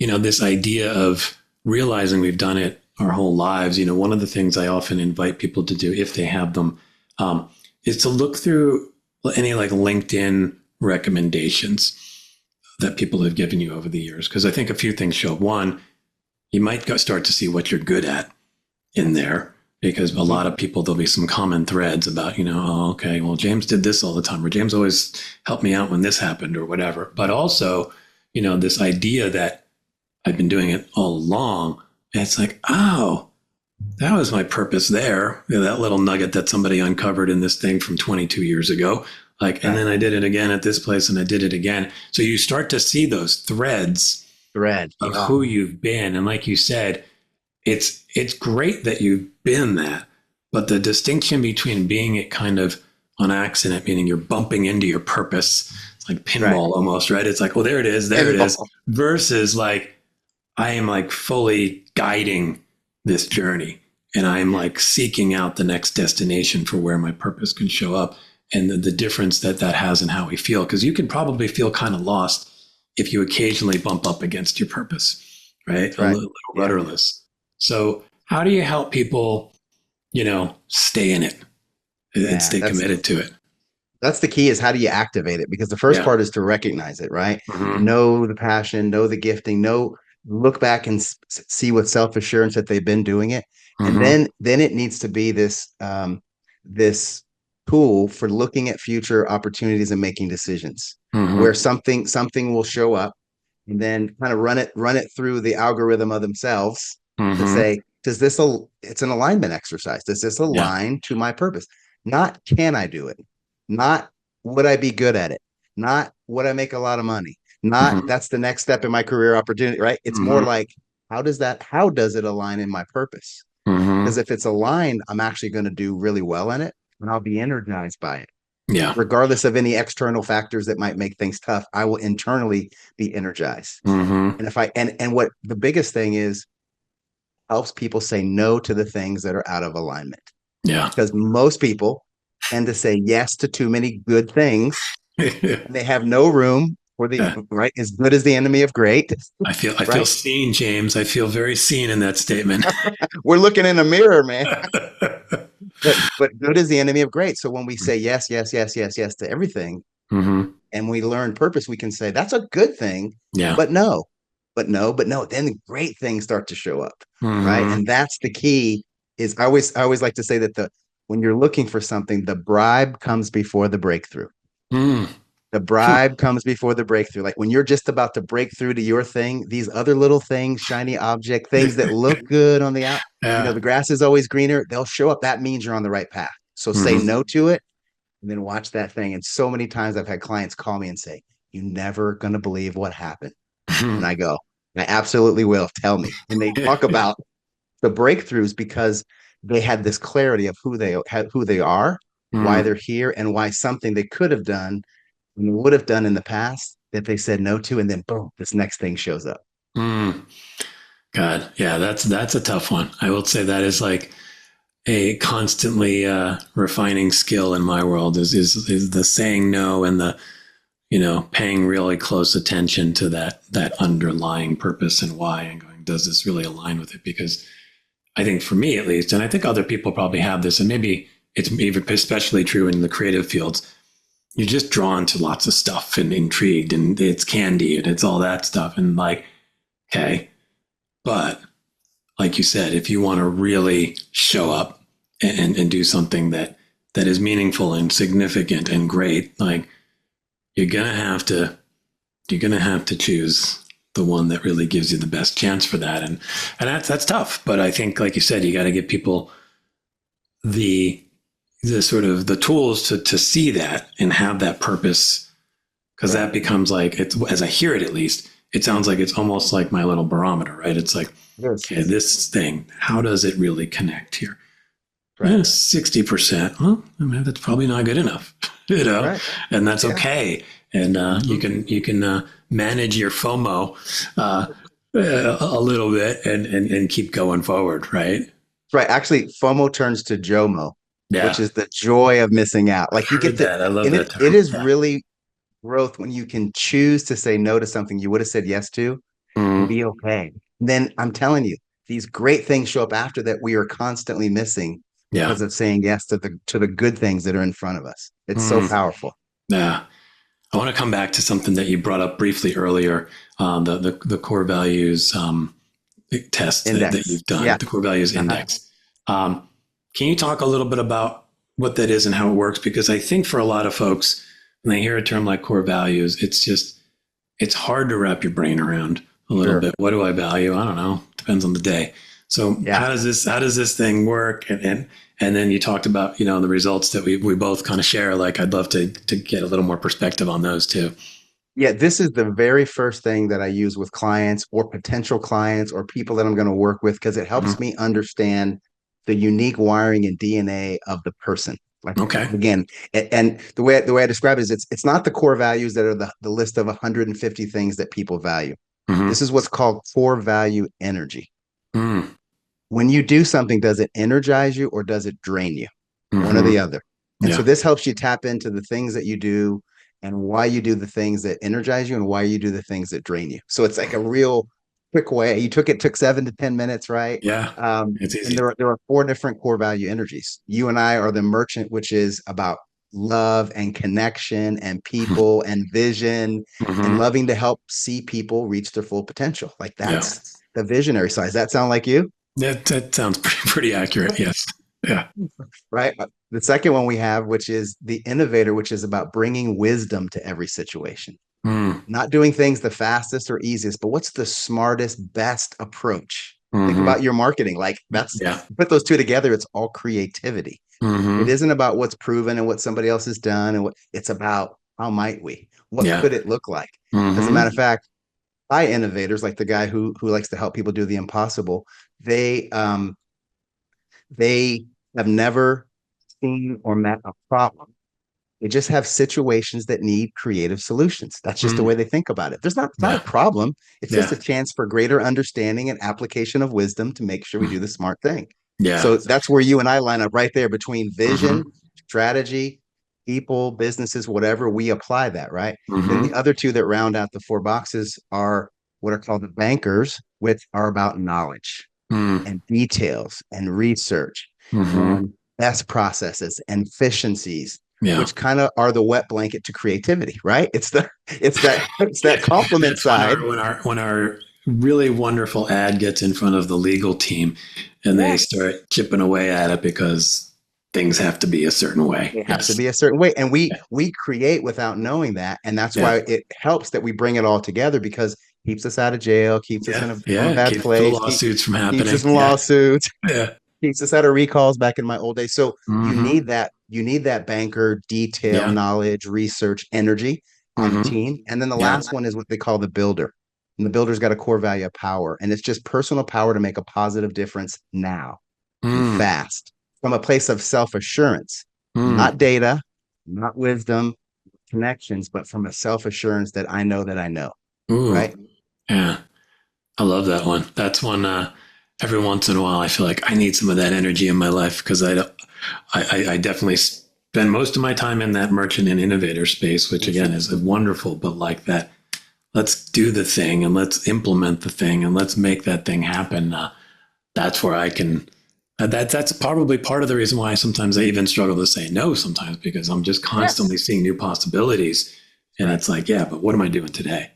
this idea of realizing we've done it our whole lives, one of the things I often invite people to do if they have them, is to look through any like LinkedIn recommendations that people have given you over the years. Because I think a few things show up. One, you might start to see what you're good at in there, because a lot of people, there'll be some common threads about, oh, okay, well, James did this all the time, or James always helped me out when this happened, or whatever. But also, this idea that I've been doing it all along. And it's like, oh, that was my purpose there. That little nugget that somebody uncovered in this thing from 22 years ago. Like, and then I did it again at this place and I did it again. So you start to see those threads Thread. of Yeah. who you've been. And like you said, it's great that you've been that, but the distinction between being it kind of on accident, meaning you're bumping into your purpose, it's like pinball almost, right? It's like, well, there it is, versus like, I am like fully guiding this journey and I'm like seeking out the next destination for where my purpose can show up, and the difference that has in how we feel. Because you can probably feel kind of lost if you occasionally bump up against your purpose, right? A little rudderless. So how do you help people, stay in it and stay committed to it? That's the key, is how do you activate it? Because the first Yeah. part is to recognize it, right? Mm-hmm. Know the passion, know the gifting, look back and see with self-assurance that they've been doing it. And Mm-hmm. then it needs to be this tool for looking at future opportunities and making decisions, Mm-hmm. where something will show up, and then kind of run it through the algorithm of themselves to Mm-hmm. say, it's an alignment exercise. Does this Yeah. align to my purpose? Not can I do it? Not would I be good at it? Not would I make a lot of money? Not Mm-hmm. that's the next step in my career opportunity, right? It's more Mm-hmm. like, how does it align in my purpose? Mm-hmm. Because if it's aligned, I'm actually going to do really well in it and I'll be energized by it. Yeah. Regardless of any external factors that might make things tough, I will internally be energized. Mm-hmm. And if I and what the biggest thing is, helps people say no to the things that are out of alignment. Yeah. Because most people tend to say yes to too many good things, and they have no room for the Yeah. right. As good as the enemy of great. I feel Right. seen, James. I feel very seen in that statement. We're looking in a mirror, man. But good is the enemy of great. So when we say yes, yes, yes, yes, yes to everything, Mm-hmm. and we learn purpose, we can say that's a good thing, Yeah. but no, but no. Then the great things start to show up, right? Mm-hmm. And that's the key. Is I always like to say that when you're looking for something, the bribe comes before the breakthrough. Mm. The bribe comes before the breakthrough. Like when you're just about to break through to your thing, these other little things, shiny object things that look good on the out, Yeah. the grass is always greener. They'll show up. That means you're on the right path. So say Mm-hmm. no to it and then watch that thing. And so many times I've had clients call me and say, "You're never going to believe what happened." And I go, "I absolutely will. Tell me." And they talk about the breakthroughs because they had this clarity of who they are, why Mm. they're here, and why something they could have done and would have done in the past that they said no to, and then boom, this next thing shows up. Mm. God, yeah, that's a tough one. I will say that is like a constantly refining skill in my world is the saying no, and the paying really close attention to that underlying purpose and why, and going, does this really align with it? Because I think for me at least, and I think other people probably have this, and maybe it's even especially true in the creative fields, you're just drawn to lots of stuff and intrigued, and it's candy and it's all that stuff, and like, okay, but like you said, if you want to really show up and do something that is meaningful and significant and great, like you're gonna have to choose the one that really gives you the best chance for that. And that's tough. But I think, like you said, you got to give people the sort of the tools to see that and have that purpose, because that becomes like, it's, as I hear it, at least it sounds like it's almost like my little barometer, right? It's like, okay, this thing, how does it really connect here? Right. 60%. Well, I mean, that's probably not good enough, right. And that's okay. And you can manage your FOMO a little bit and keep going forward, right? Right. Actually, FOMO turns to JOMO, which is the joy of missing out. Like you get that. I love that term. It is really growth when you can choose to say no to something you would have said yes to and be okay. Then I'm telling you, these great things show up after that we are constantly missing because of saying yes to the good things that are in front of us. It's so powerful. Yeah. I want to come back to something that you brought up briefly earlier, the core values test that you've done, the core values index. Can you talk a little bit about what that is and how it works? Because I think for a lot of folks, when they hear a term like core values, it's hard to wrap your brain around a little bit. What do I value? I don't know. Depends on the day. So how does this thing work? And then you talked about, the results that we both kind of share. Like, I'd love to get a little more perspective on those too. Yeah, this is the very first thing that I use with clients or potential clients or people that I'm going to work with, because it helps me understand the unique wiring and DNA of the person. Like, again, and the way I describe it is it's not the core values that are the list of 150 things that people value. This is what's called core value energy. When you do something, does it energize you or does it drain you? One or the other. And so this helps you tap into the things that you do and why you do the things that energize you and why you do the things that drain you. So it's like a real quick way. You took 7 to 10 minutes, right? Yeah. It's easy. And there are 4 different core value energies. You and I are the merchant, which is about love and connection and people and vision and loving to help see people reach their full potential. Like that's the visionary side. Does that sound like you? That sounds pretty accurate. Yes. Yeah. Right. The second one we have, which is the innovator, which is about bringing wisdom to every situation. Not doing things the fastest or easiest, but what's the smartest, best approach? Think about your marketing. Like put those two together. It's all creativity. It isn't about what's proven and what somebody else has done. And it's about how might we? What could it look like? As a matter of fact, innovators, like the guy who likes to help people do the impossible, they have never seen or met a problem. They just have situations that need creative solutions. That's just the way they think about it. There's not a problem. It's just a chance for greater understanding and application of wisdom to make sure we do the smart thing. Yeah. So that's where you and I line up right there between vision, strategy, people, businesses, whatever. We apply that, right? Then the other two that round out the 4 boxes are what are called the bankers, which are about knowledge and details and research and best processes and efficiencies, which kind of are the wet blanket to creativity, right? It's that compliment side. When our really wonderful ad gets in front of the legal team and they start chipping away at it because things have to be a certain way. It has to be a certain way. And we create without knowing that. And that's why it helps that we bring it all together, because it keeps us out of jail, keeps us in a bad place. Lawsuits from happening. Keeps us from lawsuits. Keeps us out of recalls back in my old days. So you need that banker, detail, knowledge, research, energy on the team. And then the last one is what they call the builder. And the builder's got a core value of power. And it's just personal power to make a positive difference now, fast, from a place of self-assurance, not data, not wisdom, connections, but from a self-assurance that I know that I know. Right? Yeah. I love that one. That's one every once in a while I feel like I need some of that energy in my life, because I definitely spend most of my time in that merchant and innovator space, which again is wonderful, but like that, let's do the thing and let's implement the thing and let's make that thing happen. That's where I can, that's probably part of the reason why sometimes I even struggle to say no sometimes, because I'm just constantly seeing new possibilities. And it's like, but what am I doing today?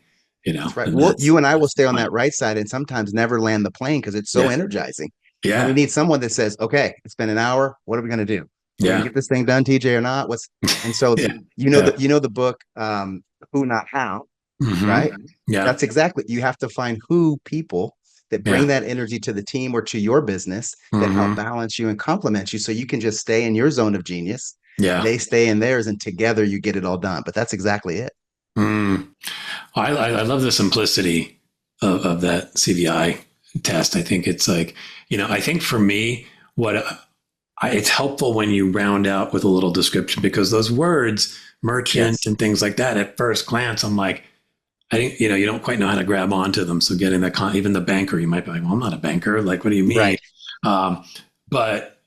Right. Well, you and I will stay on that right side and sometimes never land the plane because it's so energizing. Yeah. And we need someone that says, okay, it's been an hour. What are we going to do? Can we get this thing done, TJ, or not? And so, the book, Who Not How. Hmm. right? Yeah. That's exactly, you have to find who people that bring Yeah. that energy to the team or to your business that help Hmm. balance you and complement you so you can just stay in your zone of genius. Yeah. They stay in theirs and together you get it all done. But that's exactly it. Mm. I love the simplicity of that CVI test. I think it's like, I think for me, it's helpful when you round out with a little description because those words, merchant Yes. and things like that, at first glance, I'm like, I think, you don't quite know how to grab onto them. So getting even the banker, you might be like, well, I'm not a banker. Like, what do you mean? Right. Um, but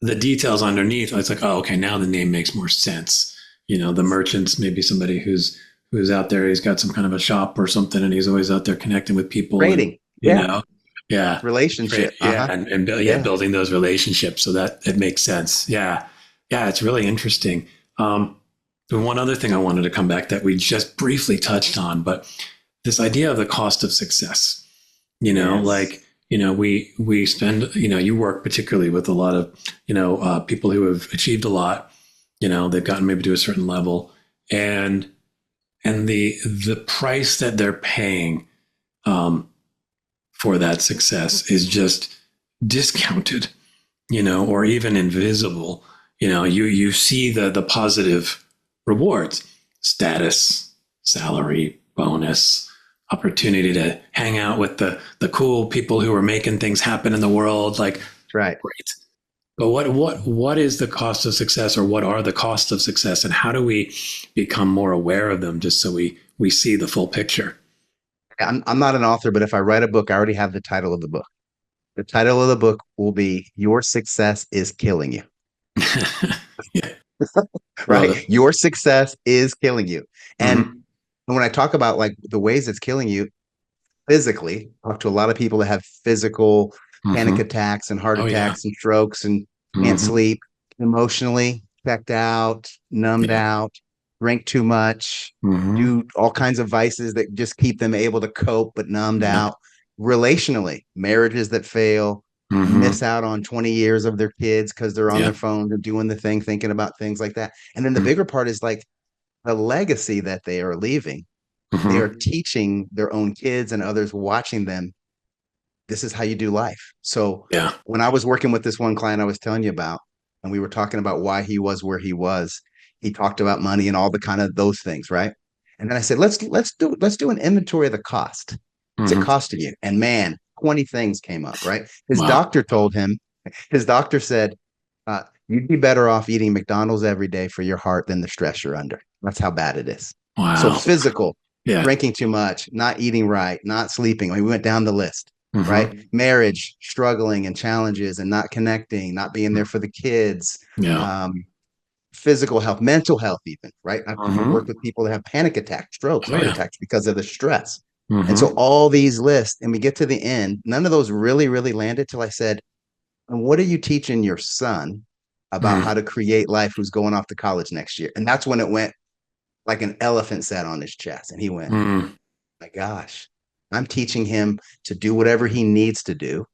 the details underneath, it's like, oh, okay, now the name makes more sense. The merchant's maybe somebody who's out there. He's got some kind of a shop or something, and he's always out there connecting with people, and Trading. you Yeah. know, yeah, Relationship. yeah, Uh-huh. and Yeah. building those relationships so that it makes sense. Yeah, yeah, it's really interesting. And one other thing I wanted to come back that we just briefly touched on, but this idea of the cost of success. Yes. Like we spend, you work particularly with a lot of people who have achieved a lot. They've gotten maybe to a certain level, and the price that they're paying um, for that success is just discounted, or even invisible. You see the positive rewards, status, salary, bonus, opportunity to hang out with the cool people who are making things happen in the world. Like, That's right. great. But what is the cost of success, or what are the costs of success, and how do we become more aware of them, just so we see the full picture? I'm not an author, but if I write a book, I already have the title of the book. The title of the book will be Your Success is Killing You. Yeah, love it. Right? Your success is killing you. And Mm-hmm. when I talk about like the ways it's killing you physically, I talk to a lot of people that have physical panic Mm-hmm. attacks and heart Oh yeah. attacks and strokes and can't Mm-hmm. sleep, emotionally checked out, numbed Yeah. out, drink too much, Mm-hmm. do all kinds of vices that just keep them able to cope but numbed Yeah. out. Relationally, marriages that fail, Mm-hmm. miss out on 20 years of their kids because they're on Yeah. their phones and doing the thing, thinking about things like that. And then the Mm-hmm. bigger part is like the legacy that they are leaving. They are Mm-hmm. teaching their own kids and others watching them, this is how you do life. So Yeah. when I was working with this one client I was telling you about, and we were talking about why he was where he was, he talked about money and all the kind of those things, right? And then I said, let's do an inventory of the cost. What's it Mm-hmm. costing you? And man, 20 things came up, right? His Wow. doctor told him, his doctor said, you'd be better off eating McDonald's every day for your heart than the stress you're under. That's how bad it is. So Wow. physical, Yeah. drinking too much, not eating right, not sleeping. I mean, we went down the list, right? Mm-hmm. Marriage, struggling and challenges and not connecting, not being there for the kids, Yeah. um, physical health, mental health, even, right? I've worked Mm-hmm. with people that have panic attacks, strokes, Oh heart yeah. attacks because of the stress. And so Mm-hmm. all these lists, and we get to the end, none of those really, really landed till I said, and what are you teaching your son about how Mm-hmm. to create life who's going off to college next year? And that's when it went like an elephant sat on his chest. And he went, Mm-hmm. my gosh, I'm teaching him to do whatever he needs to do,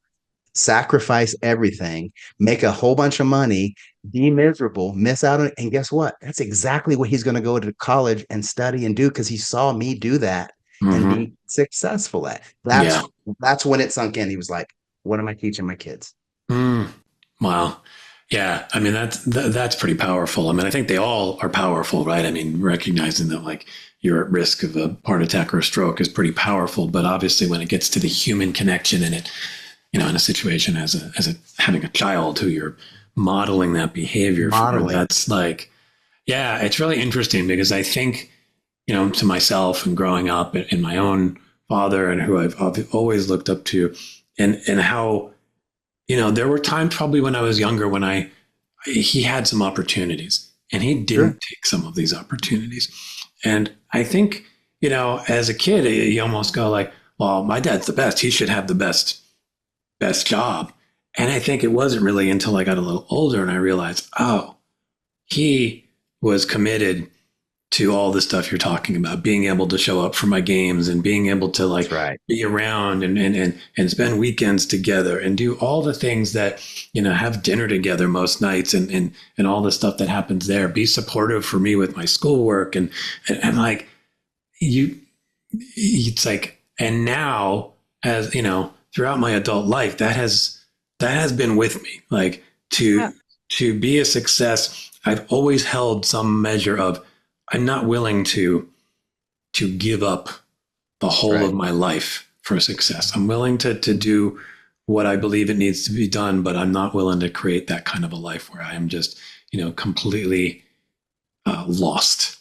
sacrifice everything, make a whole bunch of money, be miserable, miss out on it. And guess what? That's exactly what he's going to go to college and study and do because he saw me do that and Mm-hmm. be successful at. Yeah. That's when it sunk in. He was like, what am I teaching my kids? Mm. Wow. Yeah. I mean, that's pretty powerful. I mean, I think they all are powerful, right? I mean, recognizing that like you're at risk of a heart attack or a stroke is pretty powerful. But obviously, when it gets to the human connection in it, in a situation as a having a child who you're modeling that behavior for, Modeling. that's like, yeah, it's really interesting because I think, to myself and growing up and my own father and who I've always looked up to, and how there were times probably when I was younger when he had some opportunities and he Sure. didn't take some of these opportunities. And I think, as a kid, you almost go like, well, my dad's the best. He should have the best job. And I think it wasn't really until I got a little older and I realized, oh, he was committed to all the stuff you're talking about, being able to show up for my games and being able to That's like right. be around and spend weekends together and do all the things that, have dinner together most nights and all the stuff that happens there, be supportive for me with my schoolwork and like you it's like, and now, as you know, throughout my adult life, that has been with me. Like Yeah. to be a success, I've always held some measure of I'm not willing to give up the That's whole of right. my life for success. I'm willing to do what I believe it needs to be done, but I'm not willing to create that kind of a life where I am just, completely lost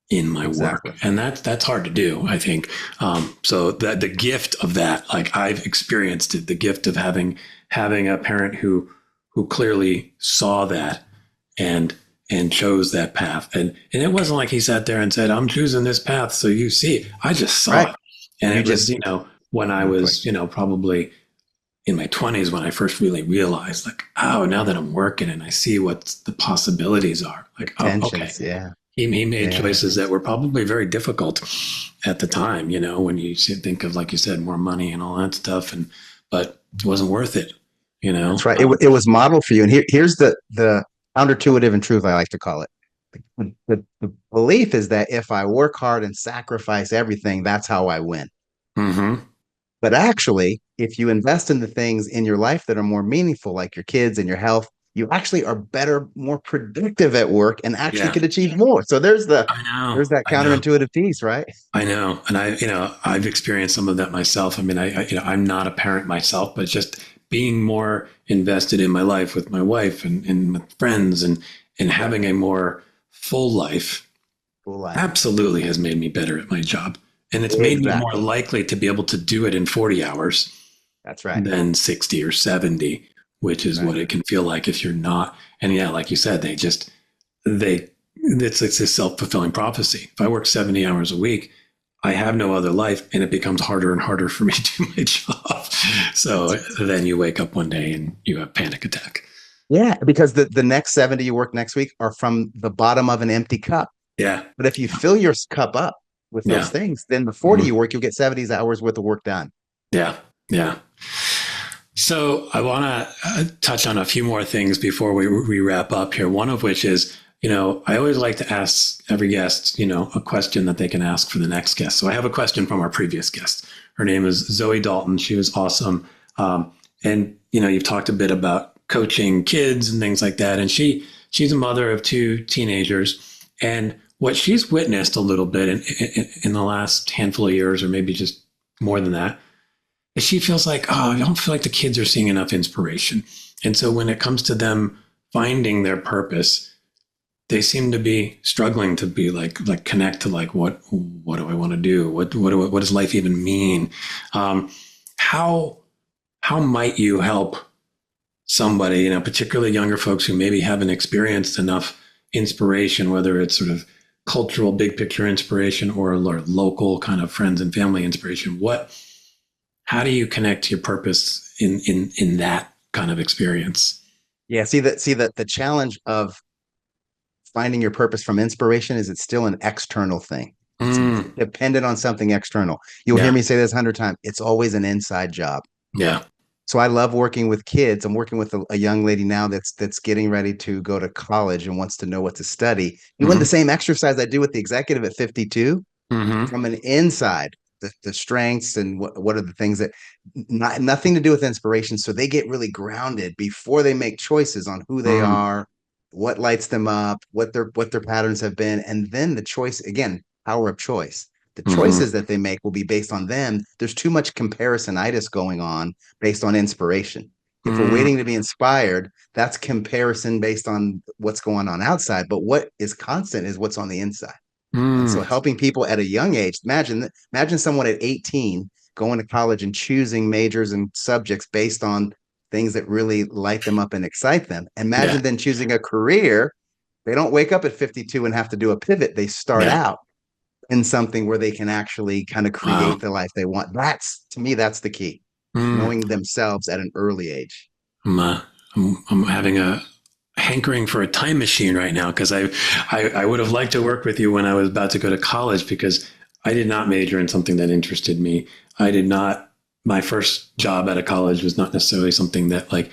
in my work. Exactly. And that's hard to do, I think. So that the gift of that, like I've experienced it, the gift of having a parent who clearly saw that and chose that path. And it wasn't like he sat there and said, I'm choosing this path. So you see, I just saw Right. it. And You it was, just when I exactly. was, probably in my 20s when I first really realized, like, oh, now that I'm working and I see what the possibilities are, like, oh, okay. Tensions. Yeah. He made Yeah. choices that were probably very difficult at the time, when you think of, like you said, more money and all that stuff. But it wasn't worth it, you That's know? right. It was modeled for you. And here's the counterintuitive and truth, I like to call it. The belief is that if I work hard and sacrifice everything, that's how I win. Mm-hmm. But actually, if you invest in the things in your life that are more meaningful, like your kids and your health, you actually are better, more productive at work and actually Yeah, could achieve more. So there's I know. there's that I know. counterintuitive piece, right? I know, and I've experienced some of that myself. I mean, I'm not a parent myself, but just being more invested in my life with my wife and with friends and Right. having a more full life Full life. absolutely has made me better at my job, and it's made me more Exactly. likely to be able to do it in 40 hours That's right. than 60 or 70, which is Right. what it can feel like if you're not. And yeah, like you said, they it's a self-fulfilling prophecy. If I work 70 hours a week, I have no other life, and it becomes harder and harder for me to do my job. So then you wake up one day and you have a panic attack. Yeah, because the next 70 you work next week are from the bottom of an empty cup. Yeah, But if you fill your cup up with those yeah, things, then the 40 mhm, you work, you'll get 70 hours worth of work done. yeah, yeah. So I want to touch on a few more things before we wrap up here. One of which is, I always like to ask every guest, a question that they can ask for the next guest. So I have a question from our previous guest. Her name is Zoe Dalton. She was awesome. And, you've talked a bit about coaching kids and things like that. And she's a mother of two teenagers. And what she's witnessed a little bit in the last handful of years, or maybe just more than that, she feels like, oh, I don't feel like the kids are seeing enough inspiration. And so when it comes to them finding their purpose, they seem to be struggling to be like connect to like what do I want to do? What does life even mean? How might you help somebody, particularly younger folks who maybe haven't experienced enough inspiration, whether it's sort of cultural big picture inspiration or local kind of friends and family inspiration? How do you connect to your purpose in that kind of experience? Yeah, see that the challenge of finding your purpose from inspiration is it's still an external thing. It's Mm, dependent on something external. You'll hear yeah, me say this 100 times. It's always an inside job. yeah. So I love working with kids. I'm working with a young lady now that's getting ready to go to college and wants to know what to study. Doing the Mm-hmm, same exercise I do with the executive at 52 mm-hmm, from an inside, the strengths and what are the things that nothing to do with inspiration. So they get really grounded before they make choices on who they mm, are, what lights them up, what their patterns have been, and then the choice again, power of choice. The mm-hmm, choices that they make will be based on them. There's too much comparisonitis going on based on inspiration. If we're mm, waiting to be inspired, that's comparison based on what's going on outside. But what is constant is what's on the inside. And so mm, helping people at a young age, imagine someone at 18 going to college and choosing majors and subjects based on things that really light them up and excite them. yeah, Imagine then choosing a career. They don't wake up at 52 and have to do a pivot. They start yeah. out in something where they can actually kind of Wow. create the life they want. That's to me, that's the key. Mm. Knowing themselves at an early age. I'm having a hankering for a time machine right now because I would have liked to work with you when I was about to go to college because I did not major in something that interested me. I did not. My first job out of college was not necessarily something that like.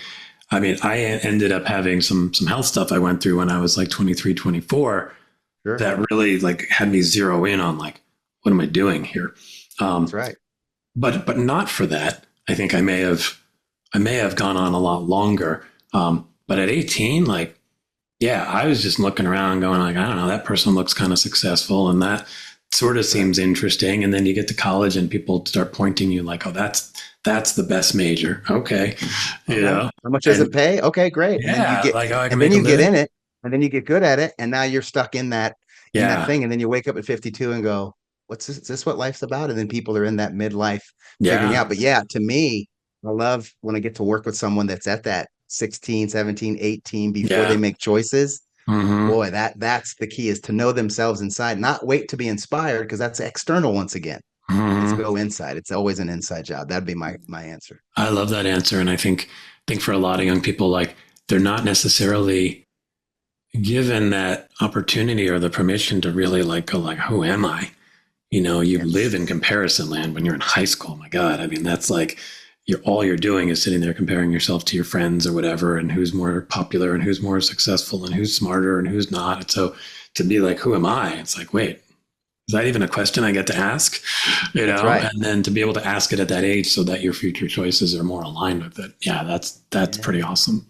I mean, I ended up having some health stuff I went through when I was like 23, 24 Sure. that really like had me zero in on like what am I doing here? That's right. But not for that. I think I may have gone on a lot longer. But at 18, like, yeah, I was just looking around going like, I don't know, that person looks kind of successful and that sort of seems interesting. And then you get to college and people start pointing you like, oh, that's the best major. Okay. You know, How much does it pay? Okay, great. And then you yeah, get, like, oh, I can and then make a you get living. in it, and then you get good at it, and now you're stuck in that Yeah. thing, and then you wake up at 52 and go, "What's this? Is this what life's about?" And then people are in that midlife figuring Yeah. out. But yeah, to me, I love when I get to work with someone that's at that 16, 17, 18 before they Yeah. make choices. Hmm. Boy, that's the key, is to know themselves inside, not wait to be inspired, because that's external once again. It's Hmm. go inside. It's always an inside job. That'd be my answer. I love that answer. And I think for a lot of young people, like they're not necessarily given that opportunity or the permission to really like go like, who am I? You know, you live Yes. in comparison land when you're in high school. My God. I mean, that's like all you're doing is sitting there comparing yourself to your friends or whatever, and who's more popular and who's more successful and who's smarter and who's not. And so to be like, who am I? It's like, wait, is that even a question I get to ask? You That's know, right. and then to be able to ask it at that age so that your future choices are more aligned with it. Yeah, that's Yeah. pretty awesome.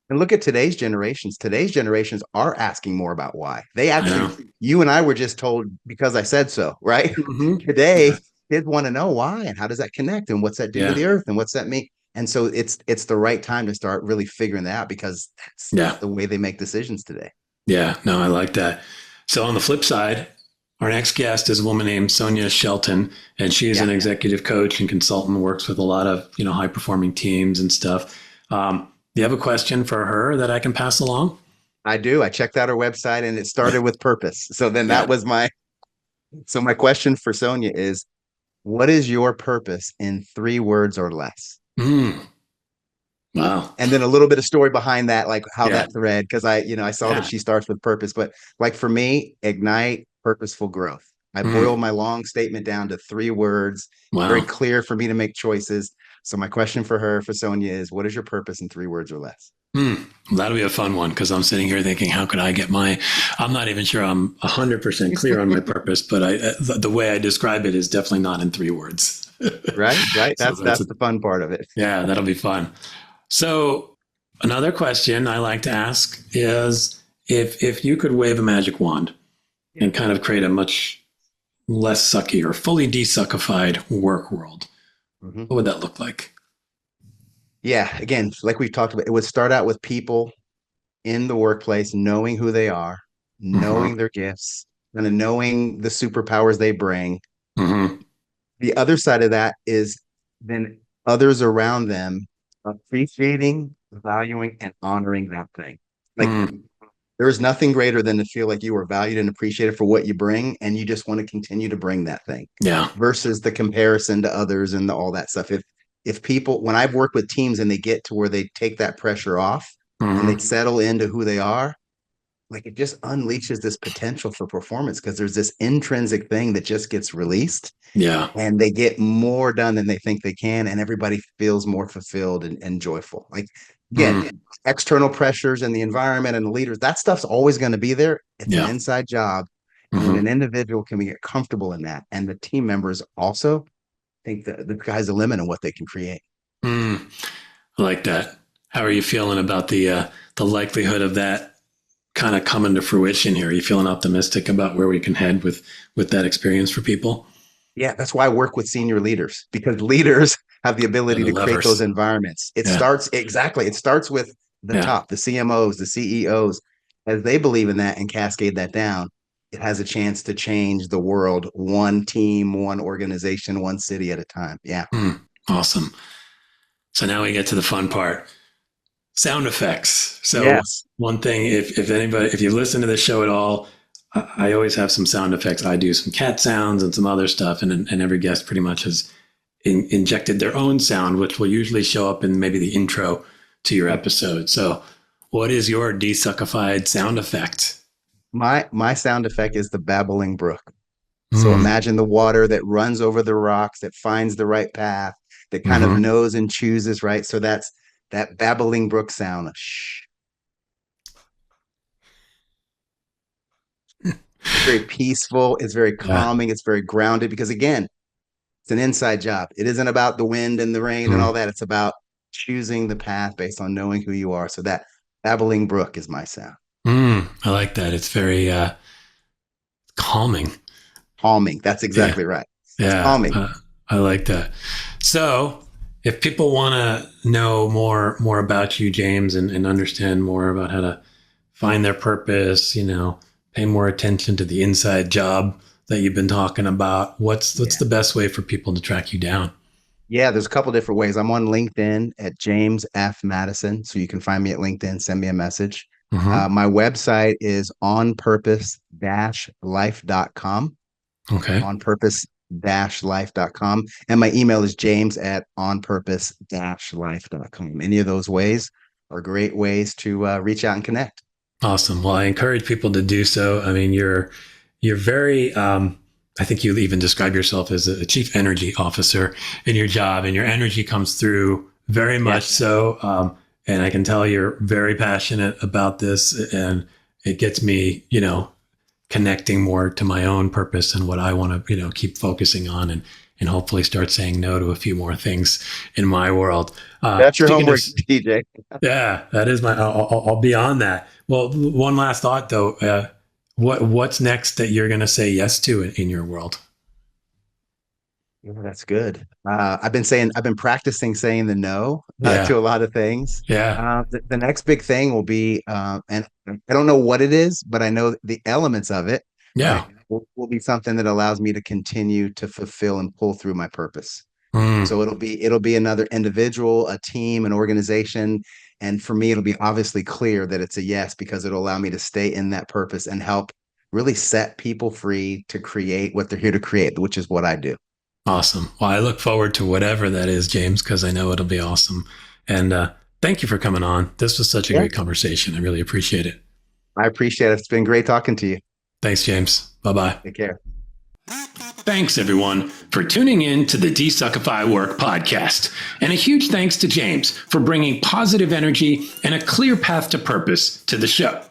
And look at today's generations. Today's generations are asking more about why. They I actually, know. you and I were just told because I said so, right? Hmm. Today, Yeah. kids want to know why and how does that connect and what's that do to Yeah. the earth and what's that mean? And so it's the right time to start really figuring that out, because that's Yeah. the way they make decisions today. Yeah. No, I like that. So on the flip side, our next guest is a woman named Sonia Shelton, and she is Yeah, an executive coach and consultant, works with a lot of, high performing teams and stuff. Do you have a question for her that I can pass along? I do. I checked out her website and it started with purpose. So then Yeah. my question for Sonia is, what is your purpose in 3 words or less? Mm, wow. And then a little bit of story behind that, like how Yeah. that thread, because I saw that Yeah. she starts with purpose, but like for me, ignite purposeful growth. I Mm, boiled my long statement down to 3 words, very wow. clear for me to make choices. So my question for her, for Sonia, is, what is your purpose in 3 words or less? That'll be a fun one because I'm sitting here thinking, how could I get I'm not even sure I'm 100% clear on my purpose, but the way I describe it is definitely not in 3 words. Right, right. So That's the fun part of it. yeah, that'll be fun. So another question I like to ask is if you could wave a magic wand and kind of create a much less sucky or fully desuckified work world, Mhm. what would that look like? Yeah, again, like we've talked about, it would start out with people in the workplace knowing who they are, Hmm. knowing their gifts, and then knowing the superpowers they bring. Hmm. The other side of that is then others around them appreciating, valuing, and honoring that thing. Like, Mm, there is nothing greater than to feel like you are valued and appreciated for what you bring, and you just want to continue to bring that thing, yeah. versus the comparison to others and all that stuff. If people, when I've worked with teams and they get to where they take that pressure off and they Hmm. settle into who they are, like, it just unleashes this potential for performance, because there's this intrinsic thing that just gets released, Yeah. and they get more done than they think they can, and everybody feels more fulfilled and joyful. Like, again, Mm, external pressures and the environment and the leaders, that stuff's always going to be there. It's an yeah. inside job. And when Hmm. an individual can get comfortable in that, and the team members also, think that the sky's the limit on what they can create. Mm, I like that. How are you feeling about the likelihood of that kind of coming to fruition here? Are you feeling optimistic about where we can head with that experience for people? Yeah, that's why I work with senior leaders, because leaders have the And ability the to create those levers. environments. Yeah. It starts with the Yeah. top, the CMOs, the CEOs. As they believe in that and cascade that down, it has a chance to change the world, one team, one organization, one city at a time. Yeah. Awesome. So now we get to the fun part. Sound effects. So Yes. one thing, if you listen to this show at all, I always have some sound effects. I do some cat sounds and some other stuff, and every guest pretty much has injected their own sound, which will usually show up in maybe the intro to your episode. So, what is your desuckified sound effect? My sound effect is the babbling brook. So Mm, imagine the water that runs over the rocks, that finds the right path, that kind of hmm. knows and chooses, right? So that's that babbling brook sound. Shh. It's very peaceful. It's very Yeah. calming. It's very grounded because, again, it's an inside job. It isn't about the wind and the rain and Mm, all that. It's about choosing the path based on knowing who you are. So that babbling brook is my sound. I like that. It's very calming. Calming. That's Yeah. exactly right. It's Yeah. calming. I like that. So, if people want to know more about you, James, and understand more about how to find their purpose, pay more attention to the inside job that you've been talking about, what's Yeah. the best way for people to track you down? Yeah, there's a couple different ways. I'm on LinkedIn at James F. Madison. So you can find me at LinkedIn, send me a message. Mm-hmm. My website is onpurpose-life.com, Okay. onpurpose-life.com. And my email is james at onpurpose-life.com. Any of those ways are great ways to reach out and connect. Awesome. Well, I encourage people to do so. I mean, you're very. I think you even describe yourself as a chief energy officer in your job, and your energy comes through very much so. And I can tell you're very passionate about this, and it gets me, connecting more to my own purpose and what I want to, keep focusing on, and hopefully start saying no to a few more things in my world. That's your Speaking homework, of, DJ. yeah, that is my. I'll be on that. Well, one last thought though. What's next that you're going to say yes to in your world? Yeah, that's good. I've been practicing saying the no Yeah, to a lot of things. yeah, The next big thing will be, and I don't know what it is, but I know the elements of it, right, yeah. will be something that allows me to continue to fulfill and pull through my purpose. Mm, So it'll be another individual, a team, an organization, and for me, it'll be obviously clear that it's a yes because it'll allow me to stay in that purpose and help really set people free to create what they're here to create, which is what I do. awesome. Well, I look forward to whatever that is, James, because I know it'll be awesome. And thank you for coming on. This was such a Yeah, great conversation. I really appreciate it. I appreciate it. It's been great talking to you. Thanks, James. Bye bye. Take care. Thanks, everyone, for tuning in to the DesuckifyWork Podcast. And a huge thanks to James for bringing positive energy and a clear path to purpose to the show.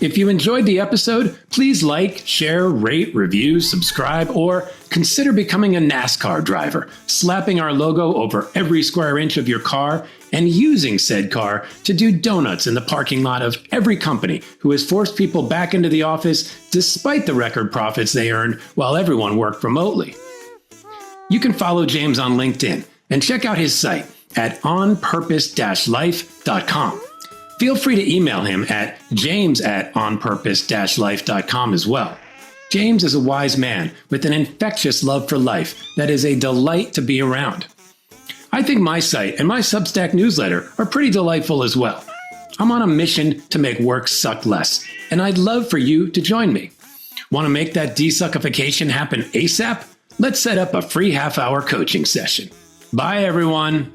If you enjoyed the episode, please like, share, rate, review, subscribe, or consider becoming a NASCAR driver, slapping our logo over every square inch of your car and using said car to do donuts in the parking lot of every company who has forced people back into the office despite the record profits they earned while everyone worked remotely. You can follow James on LinkedIn and check out his site at onpurpose-life.com. Feel free to email him at james@onpurpose-life.com as well. James is a wise man with an infectious love for life that is a delight to be around. I think my site and my Substack newsletter are pretty delightful as well. I'm on a mission to make work suck less, and I'd love for you to join me. Want to make that desuckification happen ASAP? Let's set up a free half-hour coaching session. Bye, everyone.